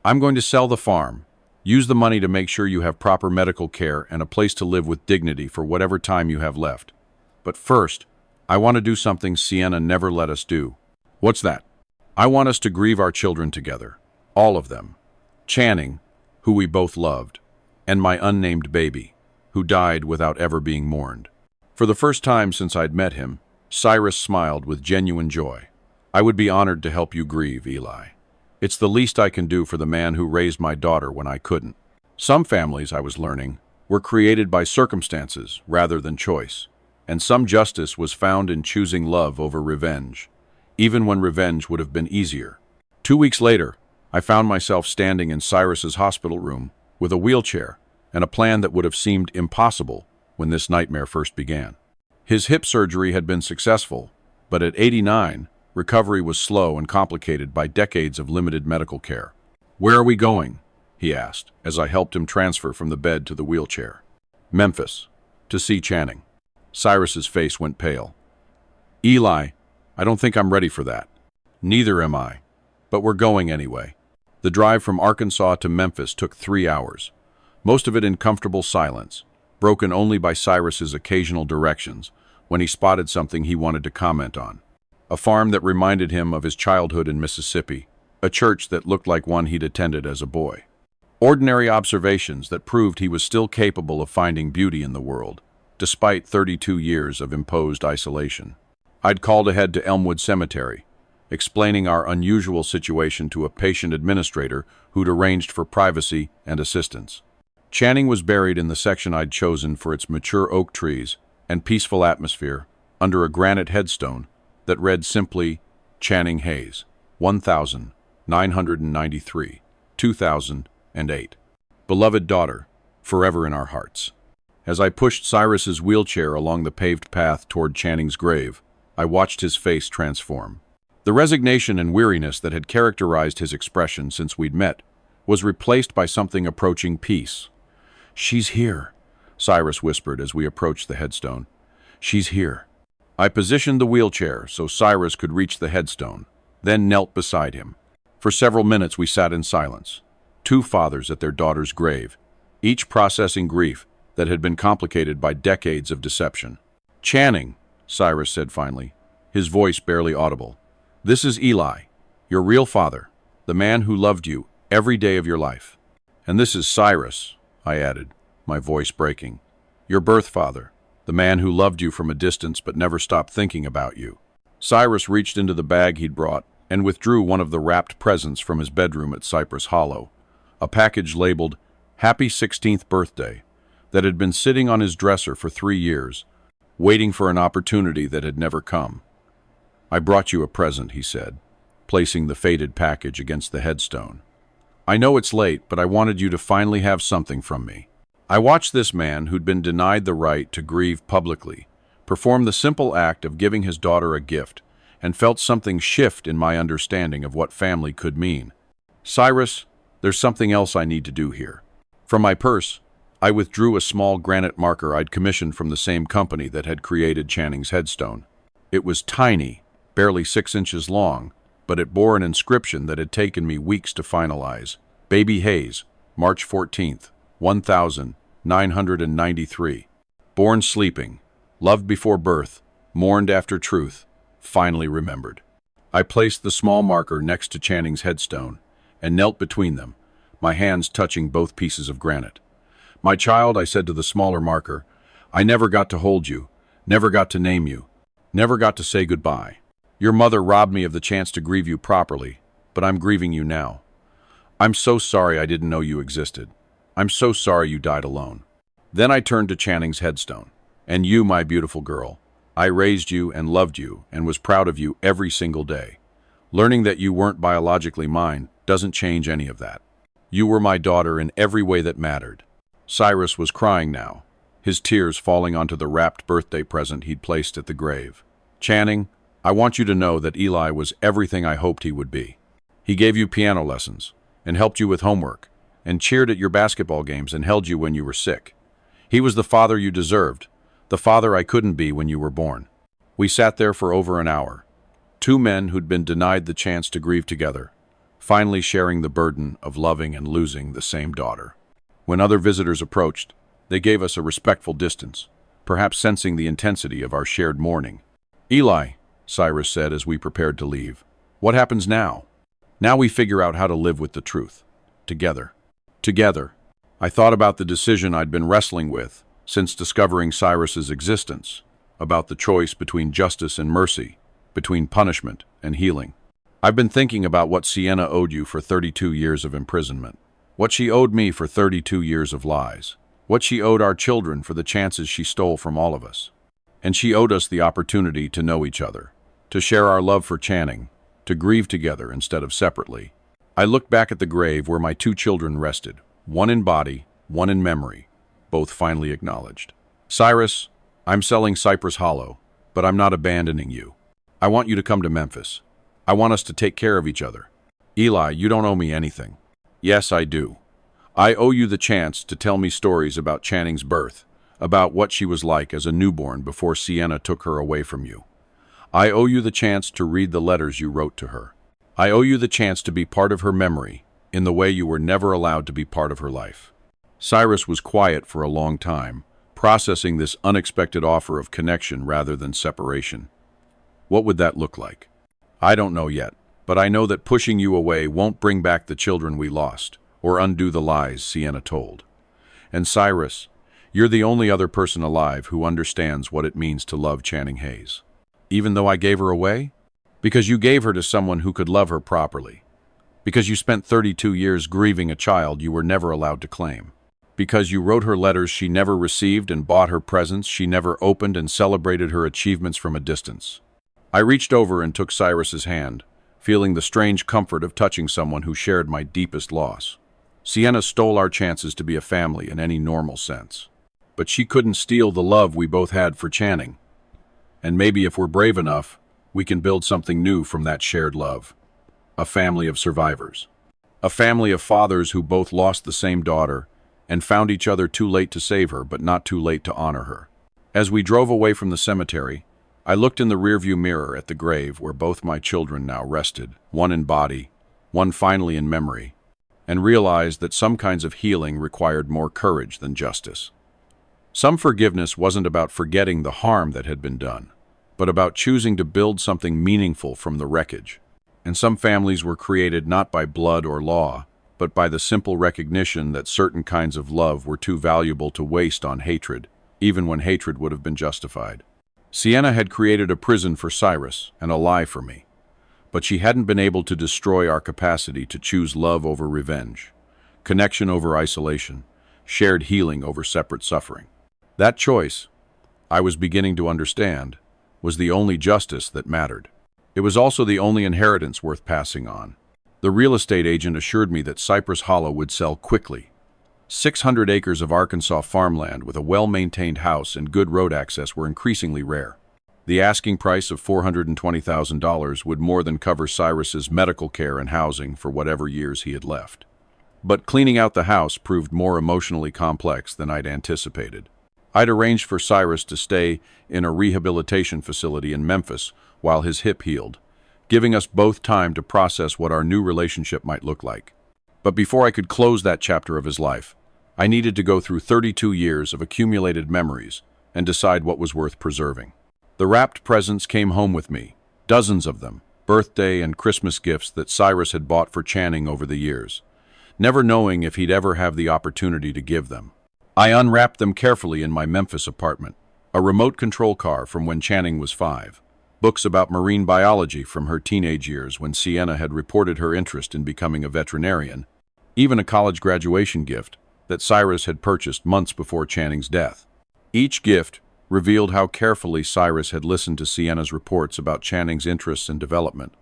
I'm going to sell the farm. Use the money to make sure you have proper medical care and a place to live with dignity for whatever time you have left. But first, I want to do something Sienna never let us do. What's that? I want us to grieve our children together. All of them. Channing, who we both loved, and my unnamed baby, who died without ever being mourned. For the first time since I'd met him, Cyrus smiled with genuine joy. I would be honored to help you grieve, Eli. It's the least I can do for the man who raised my daughter when I couldn't. Some families, I was learning, were created by circumstances rather than choice, and some justice was found in choosing love over revenge, even when revenge would have been easier. 2 weeks later, I found myself standing in Cyrus's hospital room with a wheelchair and a plan that would have seemed impossible when this nightmare first began. His hip surgery had been successful, but at 89, recovery was slow and complicated by decades of limited medical care. "Where are we going?" he asked, as I helped him transfer from the bed to the wheelchair. "Memphis, to see Channing." Cyrus's face went pale. "Eli, I don't think I'm ready for that." "Neither am I, but we're going anyway." The drive from Arkansas to Memphis took 3 hours, most of it in comfortable silence, broken only by Cyrus's occasional directions when he spotted something he wanted to comment on. A farm that reminded him of his childhood in Mississippi, a church that looked like one he'd attended as a boy. Ordinary observations that proved he was still capable of finding beauty in the world, despite 32 years of imposed isolation. I'd called ahead to Elmwood Cemetery, explaining our unusual situation to a patient administrator who'd arranged for privacy and assistance. Channing was buried in the section I'd chosen for its mature oak trees and peaceful atmosphere, under a granite headstone that read simply, Channing Hayes, 1993, 2008. Beloved daughter, forever in our hearts. As I pushed Cyrus's wheelchair along the paved path toward Channing's grave, I watched his face transform. The resignation and weariness that had characterized his expression since we'd met was replaced by something approaching peace. "She's here," Cyrus whispered as we approached the headstone. "She's here." I positioned the wheelchair so Cyrus could reach the headstone, then knelt beside him. For several minutes we sat in silence, two fathers at their daughter's grave, each processing grief that had been complicated by decades of deception. "Channing," Cyrus said finally, his voice barely audible, "this is Eli, your real father, the man who loved you every day of your life. And this is Cyrus," I added, my voice breaking, "your birth father, the man who loved you from a distance but never stopped thinking about you." Cyrus reached into the bag he'd brought and withdrew one of the wrapped presents from his bedroom at Cypress Hollow, a package labeled Happy 16th Birthday that had been sitting on his dresser for 3 years, waiting for an opportunity that had never come. "I brought you a present," he said, placing the faded package against the headstone. "I know it's late, but I wanted you to finally have something from me." I watched this man who'd been denied the right to grieve publicly perform the simple act of giving his daughter a gift, and felt something shift in my understanding of what family could mean. "Cyrus, there's something else I need to do here." From my purse, I withdrew a small granite marker I'd commissioned from the same company that had created Channing's headstone. It was tiny, barely 6 inches long, but it bore an inscription that had taken me weeks to finalize. Baby Hayes, March 14th, 1993. Born sleeping, loved before birth, mourned after truth, finally remembered. I placed the small marker next to Channing's headstone and knelt between them, my hands touching both pieces of granite. "My child," I said to the smaller marker, "I never got to hold you, never got to name you, never got to say goodbye. Your mother robbed me of the chance to grieve you properly, but I'm grieving you now. I'm so sorry I didn't know you existed. I'm so sorry you died alone." Then I turned to Channing's headstone. "And you, my beautiful girl, I raised you and loved you and was proud of you every single day. Learning that you weren't biologically mine doesn't change any of that. You were my daughter in every way that mattered." Cyrus was crying now, his tears falling onto the wrapped birthday present he'd placed at the grave. "Channing, I want you to know that Eli was everything I hoped he would be. He gave you piano lessons, and helped you with homework, and cheered at your basketball games and held you when you were sick. He was the father you deserved, the father I couldn't be when you were born." We sat there for over an hour, two men who'd been denied the chance to grieve together, finally sharing the burden of loving and losing the same daughter. When other visitors approached, they gave us a respectful distance, perhaps sensing the intensity of our shared mourning. "Eli," Cyrus said as we prepared to leave, "what happens now?" "Now we figure out how to live with the truth. Together." Together. I thought about the decision I'd been wrestling with since discovering Cyrus's existence, about the choice between justice and mercy, between punishment and healing. I've been thinking about what Sienna owed you for 32 years of imprisonment, what she owed me for 32 years of lies, what she owed our children for the chances she stole from all of us. And she owed us the opportunity to know each other, to share our love for Channing, to grieve together instead of separately. I looked back at the grave where my two children rested, one in body, one in memory, both finally acknowledged. "Cyrus, I'm selling Cypress Hollow, but I'm not abandoning you. I want you to come to Memphis. I want us to take care of each other. Eli, you don't owe me anything." "Yes, I do. I owe you the chance to tell me stories about Channing's birth, about what she was like as a newborn before Sienna took her away from you. I owe you the chance to read the letters you wrote to her. I owe you the chance to be part of her memory in the way you were never allowed to be part of her life." Cyrus was quiet for a long time, processing this unexpected offer of connection rather than separation. "What would that look like?" "I don't know yet, but I know that pushing you away won't bring back the children we lost, or undo the lies Sienna told. And Cyrus, you're the only other person alive who understands what it means to love Channing Hayes." "Even though I gave her away?" "Because you gave her to someone who could love her properly. Because you spent 32 years grieving a child you were never allowed to claim. Because you wrote her letters she never received and bought her presents she never opened and celebrated her achievements from a distance." I reached over and took Cyrus's hand, feeling the strange comfort of touching someone who shared my deepest loss. Sienna stole our chances to be a family in any normal sense. But she couldn't steal the love we both had for Channing. And maybe if we're brave enough, we can build something new from that shared love. A family of survivors. A family of fathers who both lost the same daughter and found each other too late to save her, but not too late to honor her. As we drove away from the cemetery, I looked in the rearview mirror at the grave where both my children now rested, one in body, one finally in memory, and realized that some kinds of healing required more courage than justice. Some forgiveness wasn't about forgetting the harm that had been done, but about choosing to build something meaningful from the wreckage. And some families were created not by blood or law, but by the simple recognition that certain kinds of love were too valuable to waste on hatred, even when hatred would have been justified. Sienna had created a prison for Cyrus and a lie for me, but she hadn't been able to destroy our capacity to choose love over revenge, connection over isolation, shared healing over separate suffering. That choice, I was beginning to understand, was the only justice that mattered. It was also the only inheritance worth passing on. The real estate agent assured me that Cypress Hollow would sell quickly. 600 acres of Arkansas farmland with a well-maintained house and good road access were increasingly rare. The asking price of $420,000 would more than cover Cyrus's medical care and housing for whatever years he had left. But cleaning out the house proved more emotionally complex than I'd anticipated. I'd arranged for Cyrus to stay in a rehabilitation facility in Memphis while his hip healed, giving us both time to process what our new relationship might look like. But before I could close that chapter of his life, I needed to go through 32 years of accumulated memories and decide what was worth preserving. The wrapped presents came home with me, dozens of them, birthday and Christmas gifts that Cyrus had bought for Channing over the years, never knowing if he'd ever have the opportunity to give them. I unwrapped them carefully in my Memphis apartment, a remote control car from when Channing was 5, books about marine biology from her teenage years when Sienna had reported her interest in becoming a veterinarian, even a college graduation gift that Cyrus had purchased months before Channing's death. Each gift revealed how carefully Cyrus had listened to Sienna's reports about Channing's interests and development,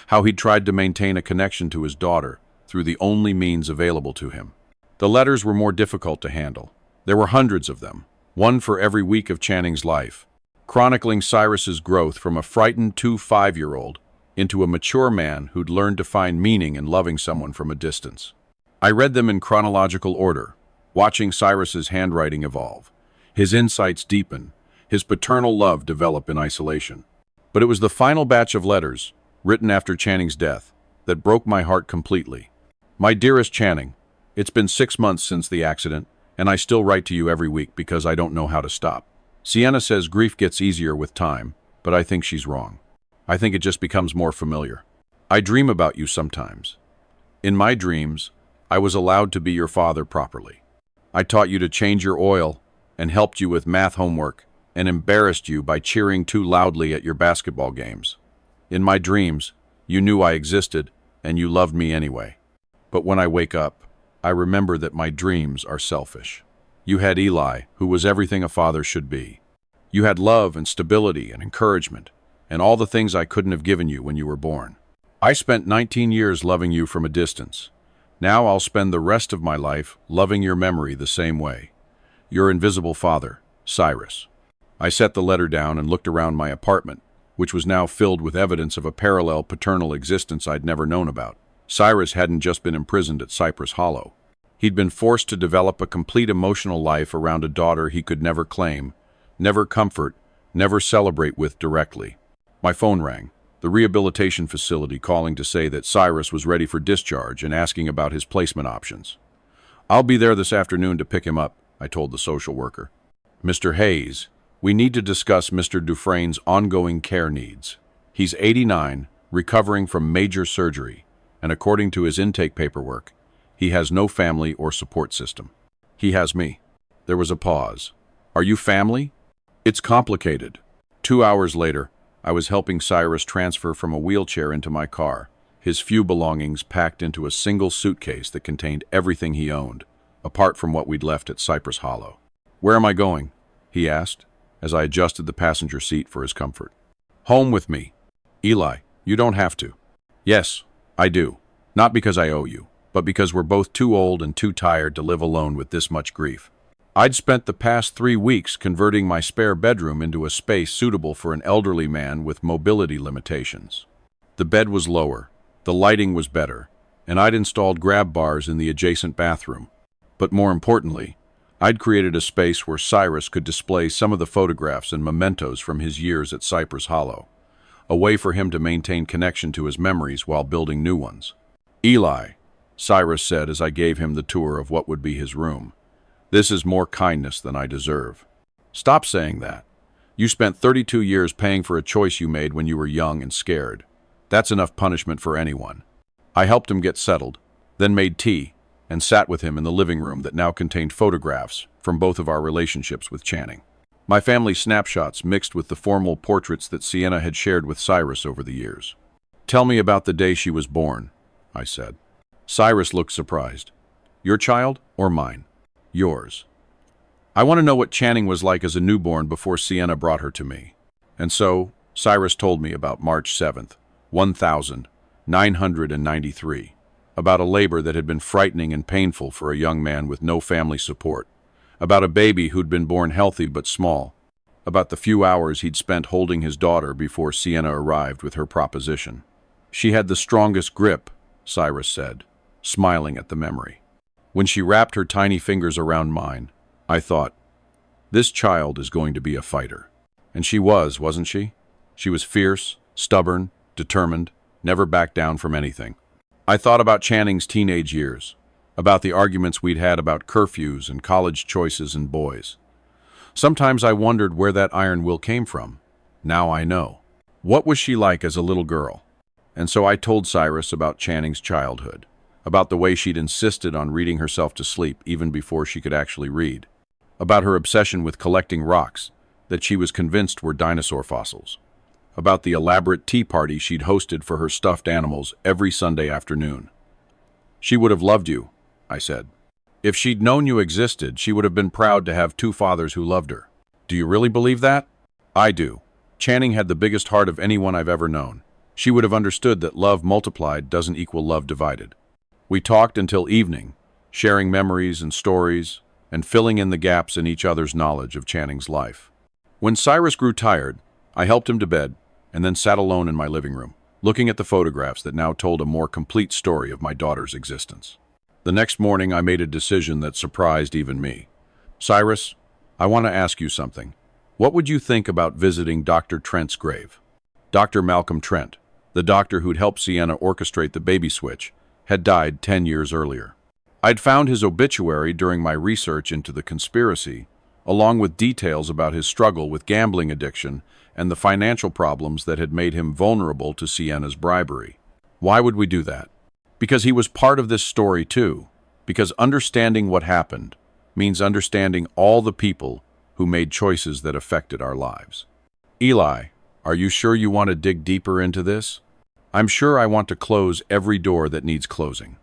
how he'd tried to maintain a connection to his daughter through the only means available to him. The letters were more difficult to handle. There were hundreds of them, one for every week of Channing's life, chronicling Cyrus's growth from a frightened 5-year-old into a mature man who'd learned to find meaning in loving someone from a distance. I read them in chronological order, watching Cyrus's handwriting evolve, his insights deepen, his paternal love develop in isolation. But it was the final batch of letters, written after Channing's death, that broke my heart completely. My dearest Channing, it's been 6 months since the accident, and I still write to you every week because I don't know how to stop. Sienna says grief gets easier with time, but I think she's wrong. I think it just becomes more familiar. I dream about you sometimes. In my dreams, I was allowed to be your father properly. I taught you to change your oil and helped you with math homework and embarrassed you by cheering too loudly at your basketball games. In my dreams, you knew I existed and you loved me anyway. But when I wake up, I remember that my dreams are selfish. You had Eli, who was everything a father should be. You had love and stability and encouragement, and all the things I couldn't have given you when you were born. I spent 19 years loving you from a distance. Now I'll spend the rest of my life loving your memory the same way. Your invisible father, Cyrus. I set the letter down and looked around my apartment, which was now filled with evidence of a parallel paternal existence I'd never known about. Cyrus hadn't just been imprisoned at Cypress Hollow. He'd been forced to develop a complete emotional life around a daughter he could never claim, never comfort, never celebrate with directly. My phone rang, the rehabilitation facility calling to say that Cyrus was ready for discharge and asking about his placement options. I'll be there this afternoon to pick him up, I told the social worker. Mr. Hayes, we need to discuss Mr. Dufresne's ongoing care needs. He's 89, recovering from major surgery, and according to his intake paperwork, he has no family or support system. He has me. There was a pause. Are you family? It's complicated. 2 hours later, I was helping Cyrus transfer from a wheelchair into my car, his few belongings packed into a single suitcase that contained everything he owned, apart from what we'd left at Cypress Hollow. Where am I going? He asked, as I adjusted the passenger seat for his comfort. Home with me. Eli, you don't have to. Yes, I do. Not because I owe you, but because we're both too old and too tired to live alone with this much grief. I'd spent the past 3 weeks converting my spare bedroom into a space suitable for an elderly man with mobility limitations. The bed was lower, the lighting was better, and I'd installed grab bars in the adjacent bathroom. But more importantly, I'd created a space where Cyrus could display some of the photographs and mementos from his years at Cypress Hollow, a way for him to maintain connection to his memories while building new ones. Eli, Cyrus said as I gave him the tour of what would be his room. This is more kindness than I deserve. Stop saying that. You spent 32 years paying for a choice you made when you were young and scared. That's enough punishment for anyone. I helped him get settled, then made tea, and sat with him in the living room that now contained photographs from both of our relationships with Channing. My family snapshots mixed with the formal portraits that Sienna had shared with Cyrus over the years. Tell me about the day she was born, I said. Cyrus looked surprised. Your child or mine? Yours. I want to know what Channing was like as a newborn before Sienna brought her to me. And so, Cyrus told me about March 7th, 1993, about a labor that had been frightening and painful for a young man with no family support, about a baby who'd been born healthy but small, about the few hours he'd spent holding his daughter before Sienna arrived with her proposition. She had the strongest grip, Cyrus said, smiling at the memory. When she wrapped her tiny fingers around mine, I thought, this child is going to be a fighter. And she was, wasn't she? She was fierce, stubborn, determined, never backed down from anything. I thought about Channing's teenage years, about the arguments we'd had about curfews and college choices and boys. Sometimes I wondered where that iron will came from. Now I know. What was she like as a little girl? And so I told Cyrus about Channing's childhood, about the way she'd insisted on reading herself to sleep even before she could actually read, about her obsession with collecting rocks that she was convinced were dinosaur fossils, about the elaborate tea party she'd hosted for her stuffed animals every Sunday afternoon. She would have loved you, I said. If she'd known you existed, she would have been proud to have 2 fathers who loved her. Do you really believe that? I do. Channing had the biggest heart of anyone I've ever known. She would have understood that love multiplied doesn't equal love divided. We talked until evening, sharing memories and stories, and filling in the gaps in each other's knowledge of Channing's life. When Cyrus grew tired, I helped him to bed, and then sat alone in my living room, looking at the photographs that now told a more complete story of my daughter's existence. The next morning, I made a decision that surprised even me. Cyrus, I want to ask you something. What would you think about visiting Dr. Trent's grave? Dr. Malcolm Trent, the doctor who'd helped Sienna orchestrate the baby switch, had died 10 years earlier. I'd found his obituary during my research into the conspiracy, along with details about his struggle with gambling addiction and the financial problems that had made him vulnerable to Sienna's bribery. Why would we do that? Because he was part of this story too. Because understanding what happened means understanding all the people who made choices that affected our lives. Eli, are you sure you want to dig deeper into this? I'm sure I want to close every door that needs closing.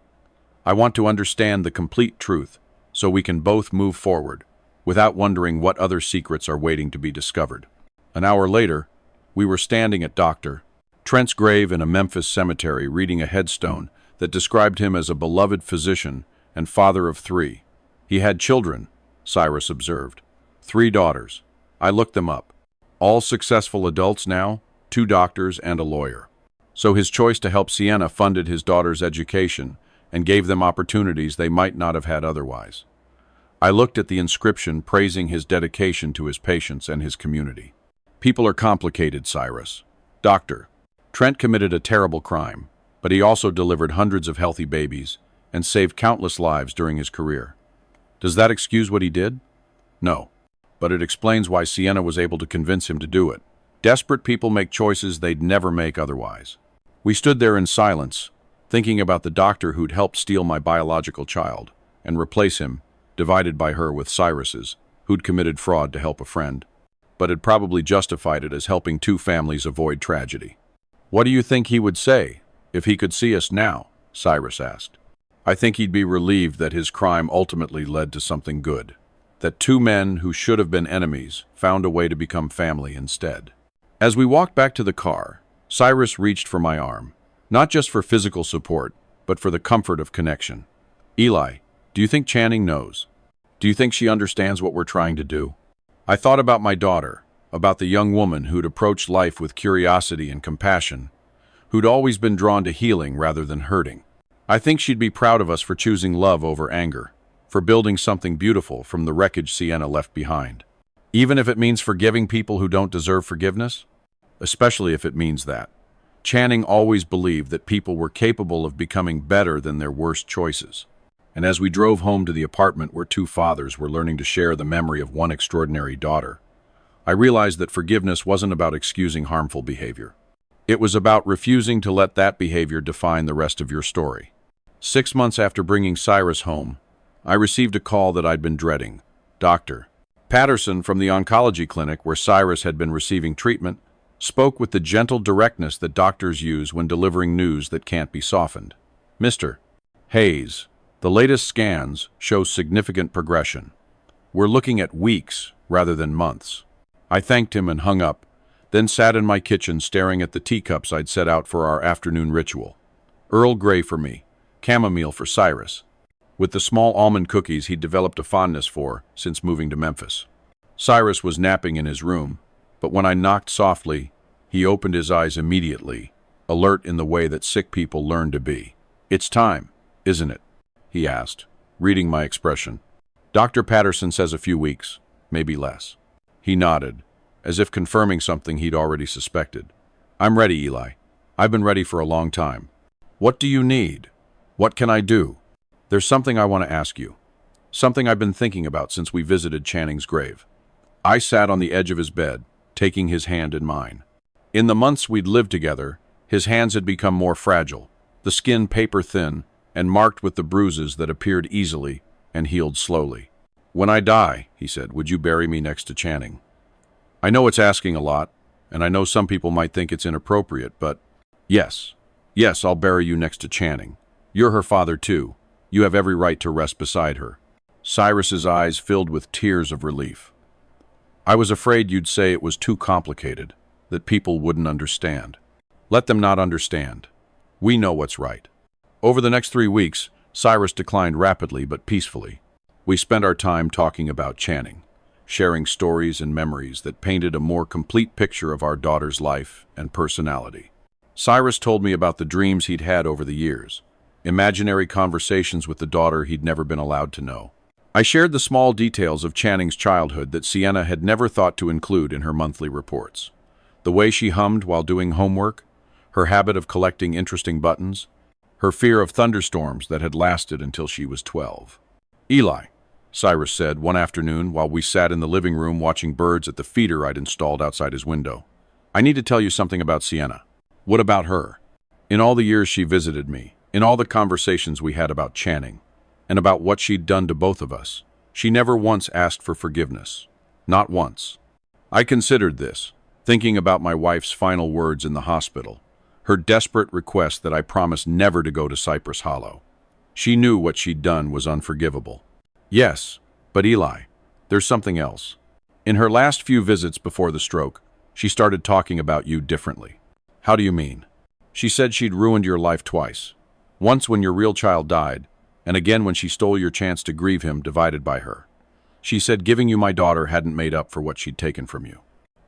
I want to understand the complete truth so we can both move forward without wondering what other secrets are waiting to be discovered. An hour later, we were standing at Dr. Trent's grave in a Memphis cemetery reading a headstone that described him as a beloved physician and father of 3. He had children, Cyrus observed. 3 daughters. I looked them up. All successful adults now, 2 doctors and a lawyer. So his choice to help Sienna funded his daughter's education and gave them opportunities they might not have had otherwise. I looked at the inscription praising his dedication to his patients and his community. People are complicated, Cyrus. Doctor, Trent committed a terrible crime, but he also delivered hundreds of healthy babies and saved countless lives during his career. Does that excuse what he did? No, but it explains why Sienna was able to convince him to do it. Desperate people make choices they'd never make otherwise. We stood there in silence, thinking about the doctor who'd helped steal my biological child and replace him, divided by her with Cyrus's, who'd committed fraud to help a friend, but had probably justified it as helping 2 families avoid tragedy. What do you think he would say if he could see us now? Cyrus asked. I think he'd be relieved that his crime ultimately led to something good, that 2 men who should have been enemies found a way to become family instead. As we walked back to the car, Cyrus reached for my arm, not just for physical support, but for the comfort of connection. Eli, do you think Channing knows? Do you think she understands what we're trying to do? I thought about my daughter, about the young woman who'd approached life with curiosity and compassion, who'd always been drawn to healing rather than hurting. I think she'd be proud of us for choosing love over anger, for building something beautiful from the wreckage Sienna left behind. Even if it means forgiving people who don't deserve forgiveness? Especially if it means that. Channing always believed that people were capable of becoming better than their worst choices. And as we drove home to the apartment where 2 fathers were learning to share the memory of one extraordinary daughter, I realized that forgiveness wasn't about excusing harmful behavior. It was about refusing to let that behavior define the rest of your story. 6 months after bringing Cyrus home, I received a call that I'd been dreading. Dr. Patterson from the oncology clinic where Cyrus had been receiving treatment spoke with the gentle directness that doctors use when delivering news that can't be softened. Mr. Hayes, the latest scans show significant progression. We're looking at weeks rather than months. I thanked him and hung up, then sat in my kitchen staring at the teacups I'd set out for our afternoon ritual. Earl Grey for me, chamomile for Cyrus, with the small almond cookies he'd developed a fondness for since moving to Memphis. Cyrus was napping in his room, but when I knocked softly, he opened his eyes immediately, alert in the way that sick people learn to be. It's time, isn't it? He asked, reading my expression. Dr. Patterson says a few weeks, maybe less. He nodded, as if confirming something he'd already suspected. I'm ready, Eli. I've been ready for a long time. What do you need? What can I do? There's something I want to ask you. Something I've been thinking about since we visited Channing's grave. I sat on the edge of his bed, taking his hand in mine. In the months we'd lived together, his hands had become more fragile, the skin paper-thin and marked with the bruises that appeared easily and healed slowly. When I die, he said, would you bury me next to Channing? I know it's asking a lot, and I know some people might think it's inappropriate, but yes, I'll bury you next to Channing. You're her father too. You have every right to rest beside her. Cyrus's eyes filled with tears of relief. I was afraid you'd say it was too complicated, that people wouldn't understand. Let them not understand. We know what's right. Over the next 3 weeks, Cyrus declined rapidly but peacefully. We spent our time talking about Channing, sharing stories and memories that painted a more complete picture of our daughter's life and personality. Cyrus told me about the dreams he'd had over the years, imaginary conversations with the daughter he'd never been allowed to know. I shared the small details of Channing's childhood that Sienna had never thought to include in her monthly reports. The way she hummed while doing homework, her habit of collecting interesting buttons, her fear of thunderstorms that had lasted until she was 12. "Eli," Cyrus said one afternoon while we sat in the living room watching birds at the feeder I'd installed outside his window. "I need to tell you something about Sienna." "What about her?" "In all the years she visited me, in all the conversations we had about Channing, and about what she'd done to both of us, she never once asked for forgiveness. Not once. I considered this, thinking about my wife's final words in the hospital, her desperate request that I promise never to go to Cypress Hollow. She knew what she'd done was unforgivable. Yes, but Eli, there's something else. In her last few visits before the stroke, she started talking about you differently." "How do you mean?" "She said she'd ruined your life twice. Once when your real child died, and again when she stole your chance to grieve him divided by her. She said giving you my daughter hadn't made up for what she'd taken from you."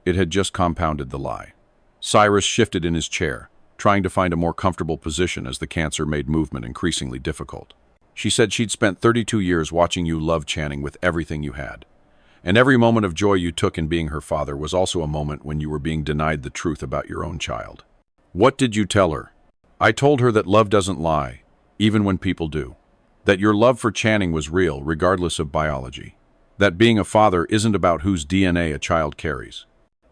It had just compounded the lie. Cyrus shifted in his chair, trying to find a more comfortable position as the cancer made movement increasingly difficult. "She said she'd spent 32 years watching you love Channing with everything you had. And every moment of joy you took in being her father was also a moment when you were being denied the truth about your own child." "What did you tell her?" "I told her that love doesn't lie, even when people do. That your love for Channing was real, regardless of biology. That being a father isn't about whose DNA a child carries.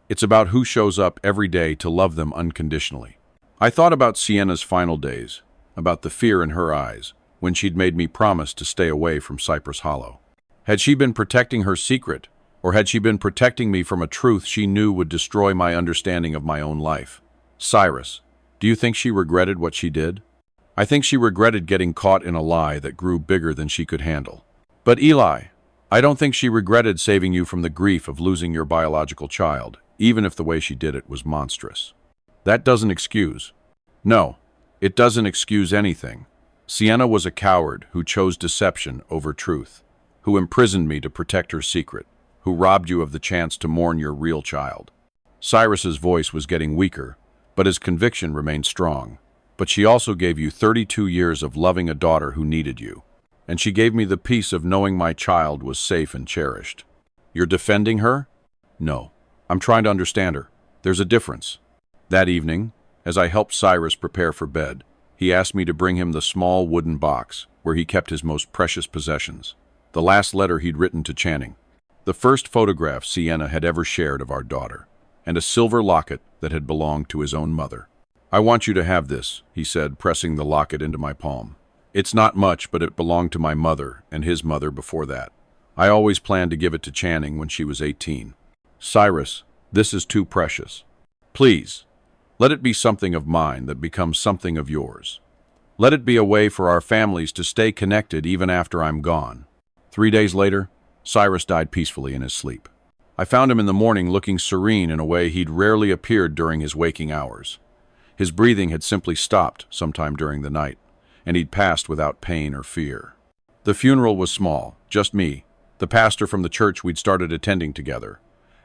It's about who shows up every day to love them unconditionally." I thought about Sienna's final days, about the fear in her eyes, when she'd made me promise to stay away from Cypress Hollow. Had she been protecting her secret, or had she been protecting me from a truth she knew would destroy my understanding of my own life? "Cyrus, do you think she regretted what she did?" "I think she regretted getting caught in a lie that grew bigger than she could handle. But Eli, I don't think she regretted saving you from the grief of losing your biological child, even if the way she did it was monstrous. That doesn't excuse." "No, it doesn't excuse anything. Sienna was a coward who chose deception over truth, who imprisoned me to protect her secret, who robbed you of the chance to mourn your real child." Cyrus's voice was getting weaker, but his conviction remained strong. "But she also gave you 32 years of loving a daughter who needed you. And she gave me the peace of knowing my child was safe and cherished." "You're defending her?" "No. I'm trying to understand her. There's a difference." That evening, as I helped Cyrus prepare for bed, he asked me to bring him the small wooden box where he kept his most precious possessions, the last letter he'd written to Channing, the first photograph Sienna had ever shared of our daughter, and a silver locket that had belonged to his own mother. "I want you to have this," he said, pressing the locket into my palm. "It's not much, but it belonged to my mother and his mother before that. I always planned to give it to Channing when she was 18. Cyrus, this is too precious. Please, let it be something of mine that becomes something of yours. Let it be a way for our families to stay connected even after I'm gone." 3 days later, Cyrus died peacefully in his sleep. I found him in the morning looking serene in a way he'd rarely appeared during his waking hours. His breathing had simply stopped sometime during the night, and he'd passed without pain or fear. The funeral was small, just me, the pastor from the church we'd started attending together,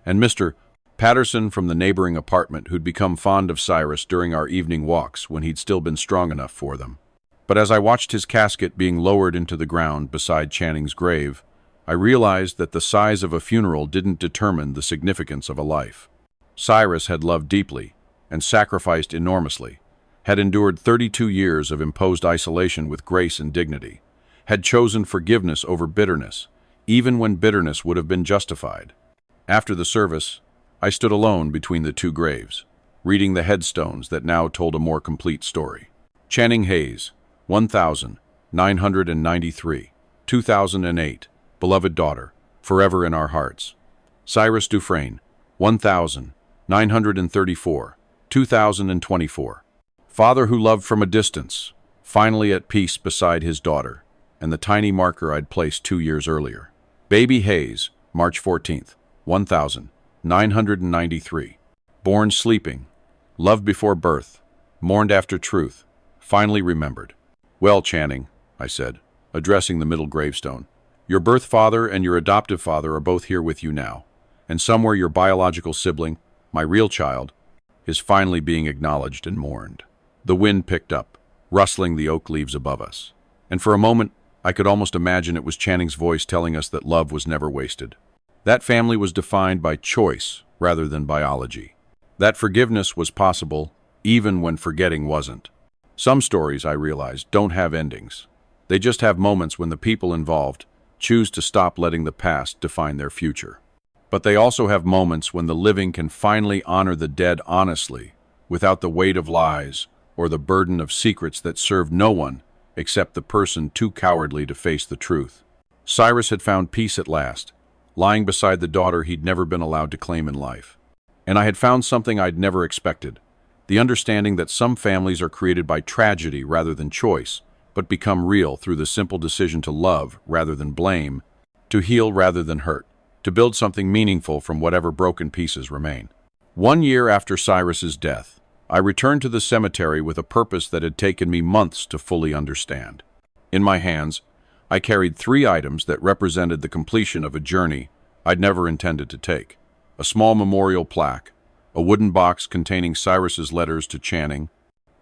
and Mr. Patterson from the neighboring apartment who'd become fond of Cyrus during our evening walks when he'd still been strong enough for them. But as I watched his casket being lowered into the ground beside Channing's grave, I realized that the size of a funeral didn't determine the significance of a life. Cyrus had loved deeply and sacrificed enormously, had endured 32 years of imposed isolation with grace and dignity, had chosen forgiveness over bitterness, even when bitterness would have been justified. After the service, I stood alone between the two graves, reading the headstones that now told a more complete story. Channing Hayes, 1993, 2008, beloved daughter, forever in our hearts. Cyrus Dufresne, 1934, 2024. Father who loved from a distance, finally at peace beside his daughter, and the tiny marker I'd placed 2 years earlier. Baby Hayes, March 14th, 1993. Born sleeping, loved before birth, mourned after truth, finally remembered. Well, Channing, I said, addressing the middle gravestone, your birth father and your adoptive father are both here with you now, and somewhere your biological sibling, my real child, is finally being acknowledged and mourned. The wind picked up, rustling the oak leaves above us, and for a moment I could almost imagine it was Channing's voice telling us that love was never wasted. That family was defined by choice rather than biology. That forgiveness was possible even when forgetting wasn't. Some stories, I realized, don't have endings. They just have moments when the people involved choose to stop letting the past define their future. But they also have moments when the living can finally honor the dead honestly, without the weight of lies or the burden of secrets that serve no one except the person too cowardly to face the truth. Cyrus had found peace at last, lying beside the daughter he'd never been allowed to claim in life. And I had found something I'd never expected, the understanding that some families are created by tragedy rather than choice, but become real through the simple decision to love rather than blame, to heal rather than hurt, to build something meaningful from whatever broken pieces remain. 1 year after Cyrus's death, I returned to the cemetery with a purpose that had taken me months to fully understand. In my hands, I carried 3 items that represented the completion of a journey I'd never intended to take. A small memorial plaque, a wooden box containing Cyrus's letters to Channing,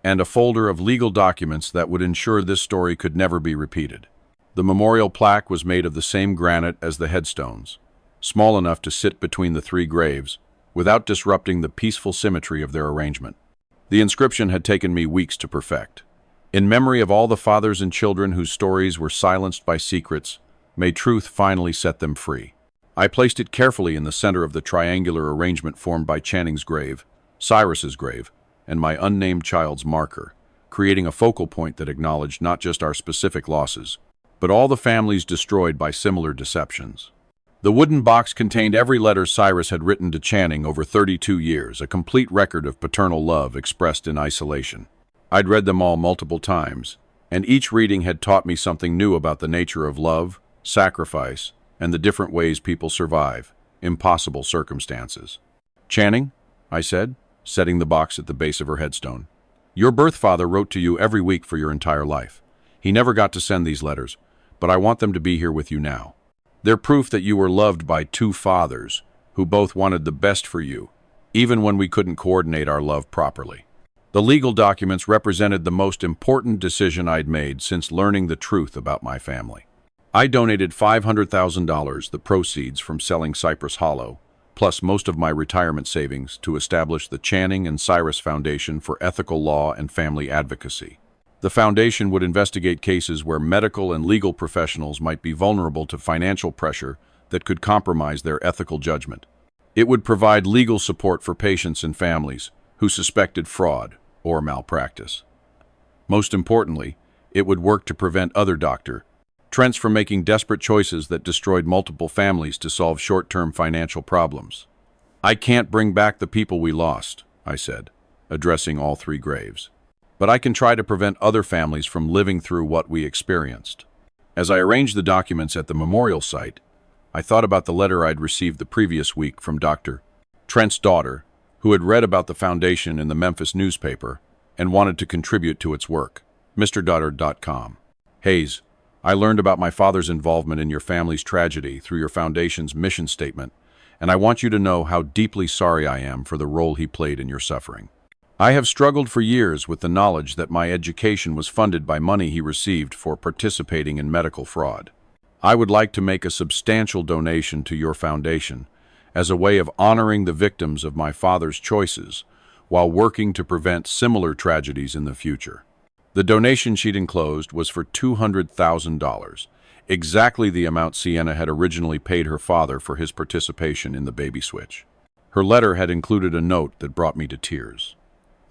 and a folder of legal documents that would ensure this story could never be repeated. The memorial plaque was made of the same granite as the headstones, small enough to sit between the 3 graves without disrupting the peaceful symmetry of their arrangement. The inscription had taken me weeks to perfect. In memory of all the fathers and children whose stories were silenced by secrets, may truth finally set them free. I placed it carefully in the center of the triangular arrangement formed by Channing's grave, Cyrus's grave, and my unnamed child's marker, creating a focal point that acknowledged not just our specific losses, but all the families destroyed by similar deceptions. The wooden box contained every letter Cyrus had written to Channing over 32 years, a complete record of paternal love expressed in isolation. I'd read them all multiple times, and each reading had taught me something new about the nature of love, sacrifice, and the different ways people survive impossible circumstances. Channing, I said, setting the box at the base of her headstone, your birth father wrote to you every week for your entire life. He never got to send these letters, but I want them to be here with you now. They're proof that you were loved by 2 fathers who both wanted the best for you, even when we couldn't coordinate our love properly. The legal documents represented the most important decision I'd made since learning the truth about my family. I donated $500,000, the proceeds from selling Cypress Hollow, plus most of my retirement savings, to establish the Channing and Cyrus Foundation for Ethical Law and Family Advocacy. The foundation would investigate cases where medical and legal professionals might be vulnerable to financial pressure that could compromise their ethical judgment. It would provide legal support for patients and families who suspected fraud or malpractice. Most importantly, it would work to prevent other Trents from making desperate choices that destroyed multiple families to solve short-term financial problems. I can't bring back the people we lost, I said, addressing all 3 graves. But I can try to prevent other families from living through what we experienced. As I arranged the documents at the memorial site, I thought about the letter I'd received the previous week from Dr. Trent's daughter, who had read about the foundation in the Memphis newspaper and wanted to contribute to its work. MrDaughter.com. Hayes, I learned about my father's involvement in your family's tragedy through your foundation's mission statement, and I want you to know how deeply sorry I am for the role he played in your suffering. I have struggled for years with the knowledge that my education was funded by money he received for participating in medical fraud. I would like to make a substantial donation to your foundation as a way of honoring the victims of my father's choices while working to prevent similar tragedies in the future. The donation sheet enclosed was for $200,000, exactly the amount Sienna had originally paid her father for his participation in the baby switch. Her letter had included a note that brought me to tears.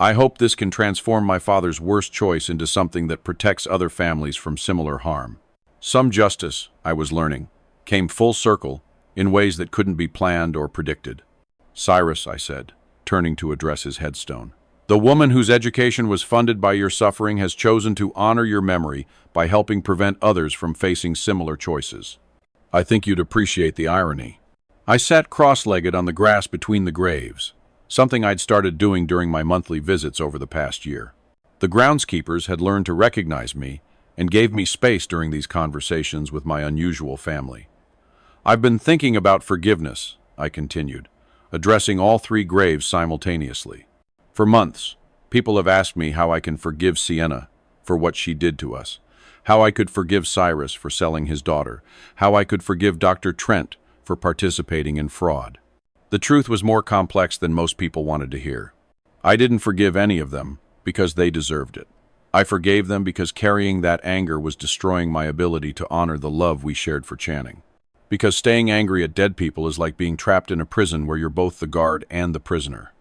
I hope this can transform my father's worst choice into something that protects other families from similar harm. Some justice, I was learning, came full circle in ways that couldn't be planned or predicted. Cyrus, I said, turning to address his headstone. The woman whose education was funded by your suffering has chosen to honor your memory by helping prevent others from facing similar choices. I think you'd appreciate the irony. I sat cross-legged on the grass between the graves, something I'd started doing during my monthly visits over the past year. The groundskeepers had learned to recognize me and gave me space during these conversations with my unusual family. I've been thinking about forgiveness, I continued, addressing all three graves simultaneously. For months, people have asked me how I can forgive Sienna for what she did to us, how I could forgive Cyrus for selling his daughter, how I could forgive Dr. Trent for participating in fraud. The truth was more complex than most people wanted to hear. I didn't forgive any of them because they deserved it. I forgave them because carrying that anger was destroying my ability to honor the love we shared for Channing. Because staying angry at dead people is like being trapped in a prison where you're both the guard and the prisoner.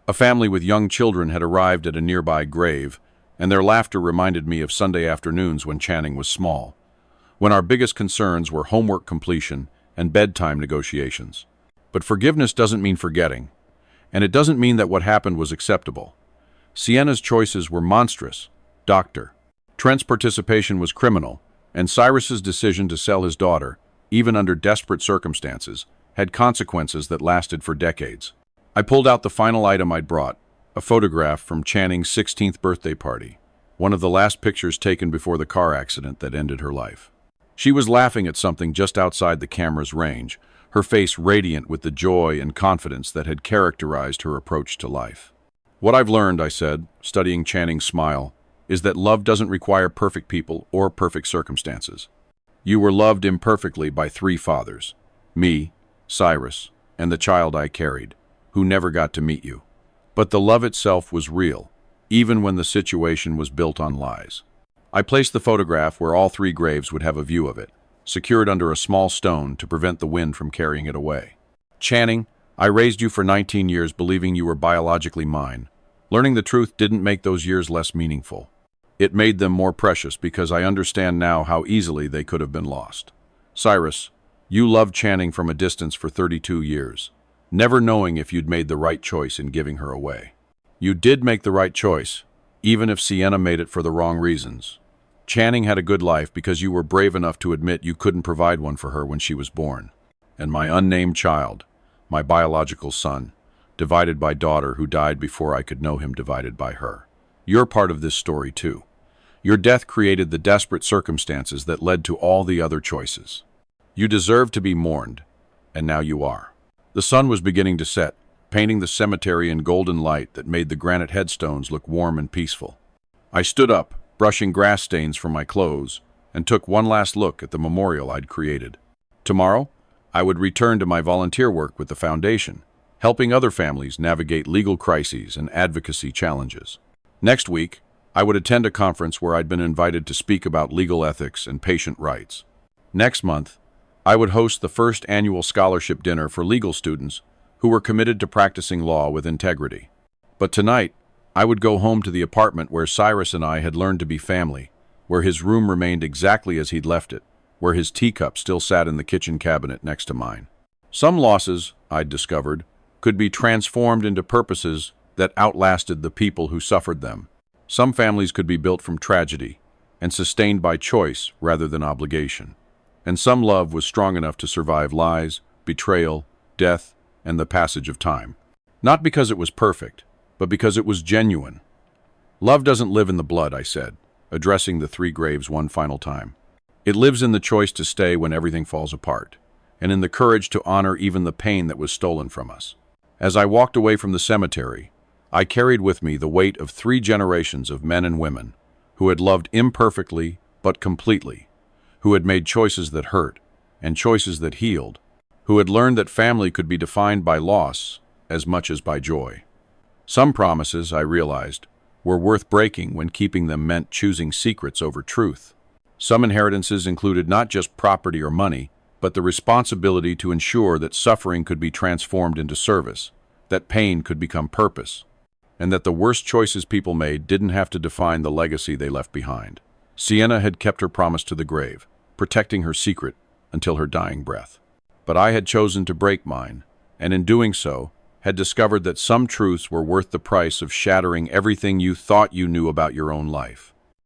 A family with young children had arrived at a nearby grave, and their laughter reminded me of Sunday afternoons when Channing was small, when our biggest concerns were homework completion and bedtime negotiations. But forgiveness doesn't mean forgetting, and it doesn't mean that what happened was acceptable. Sienna's choices were monstrous. Dr. Trent's participation was criminal, and Cyrus's decision to sell his daughter, even under desperate circumstances, had consequences that lasted for decades. I pulled out the final item I'd brought, a photograph from Channing's 16th birthday party, one of the last pictures taken before the car accident that ended her life. She was laughing at something just outside the camera's range, her face radiant with the joy and confidence that had characterized her approach to life. "What I've learned," I said, studying Channing's smile, "is that love doesn't require perfect people or perfect circumstances. You were loved imperfectly by three fathers, me, Cyrus, and the child I carried, who never got to meet you. But the love itself was real, even when the situation was built on lies." I placed the photograph where all three graves would have a view of it, secured under a small stone to prevent the wind from carrying it away. "Channing, I raised you for 19 years believing you were biologically mine. Learning the truth didn't make those years less meaningful. It made them more precious because I understand now how easily they could have been lost. Cyrus, you loved Channing from a distance for 32 years, never knowing if you'd made the right choice in giving her away. You did make the right choice, even if Sienna made it for the wrong reasons. Channing had a good life because you were brave enough to admit you couldn't provide one for her when she was born. And my unnamed child, my biological son, divided by daughter who died before I could know him, divided by her. You're part of this story too. Your death created the desperate circumstances that led to all the other choices. You deserved to be mourned, and now you are." The sun was beginning to set, painting the cemetery in golden light that made the granite headstones look warm and peaceful. I stood up, brushing grass stains from my clothes, and took one last look at the memorial I'd created. Tomorrow, I would return to my volunteer work with the foundation, helping other families navigate legal crises and advocacy challenges. Next week, I would attend a conference where I'd been invited to speak about legal ethics and patient rights. Next month, I would host the first annual scholarship dinner for legal students who were committed to practicing law with integrity. But tonight, I would go home to the apartment where Cyrus and I had learned to be family, where his room remained exactly as he'd left it, where his teacup still sat in the kitchen cabinet next to mine. Some losses, I'd discovered, could be transformed into purposes that outlasted the people who suffered them. Some families could be built from tragedy and sustained by choice rather than obligation. And some love was strong enough to survive lies, betrayal, death, and the passage of time. Not because it was perfect, but because it was genuine. "Love doesn't live in the blood," I said, addressing the three graves one final time. "It lives in the choice to stay when everything falls apart, and in the courage to honor even the pain that was stolen from us." As I walked away from the cemetery, I carried with me the weight of 3 generations of men and women who had loved imperfectly but completely, who had made choices that hurt and choices that healed, who had learned that family could be defined by loss as much as by joy. Some promises, I realized, were worth breaking when keeping them meant choosing secrets over truth. Some inheritances included not just property or money, but the responsibility to ensure that suffering could be transformed into service, that pain could become purpose, and that the worst choices people made didn't have to define the legacy they left behind. Sienna had kept her promise to the grave, protecting her secret until her dying breath. But I had chosen to break mine, and in doing so, had discovered that some truths were worth the price of shattering everything you thought you knew about your own life.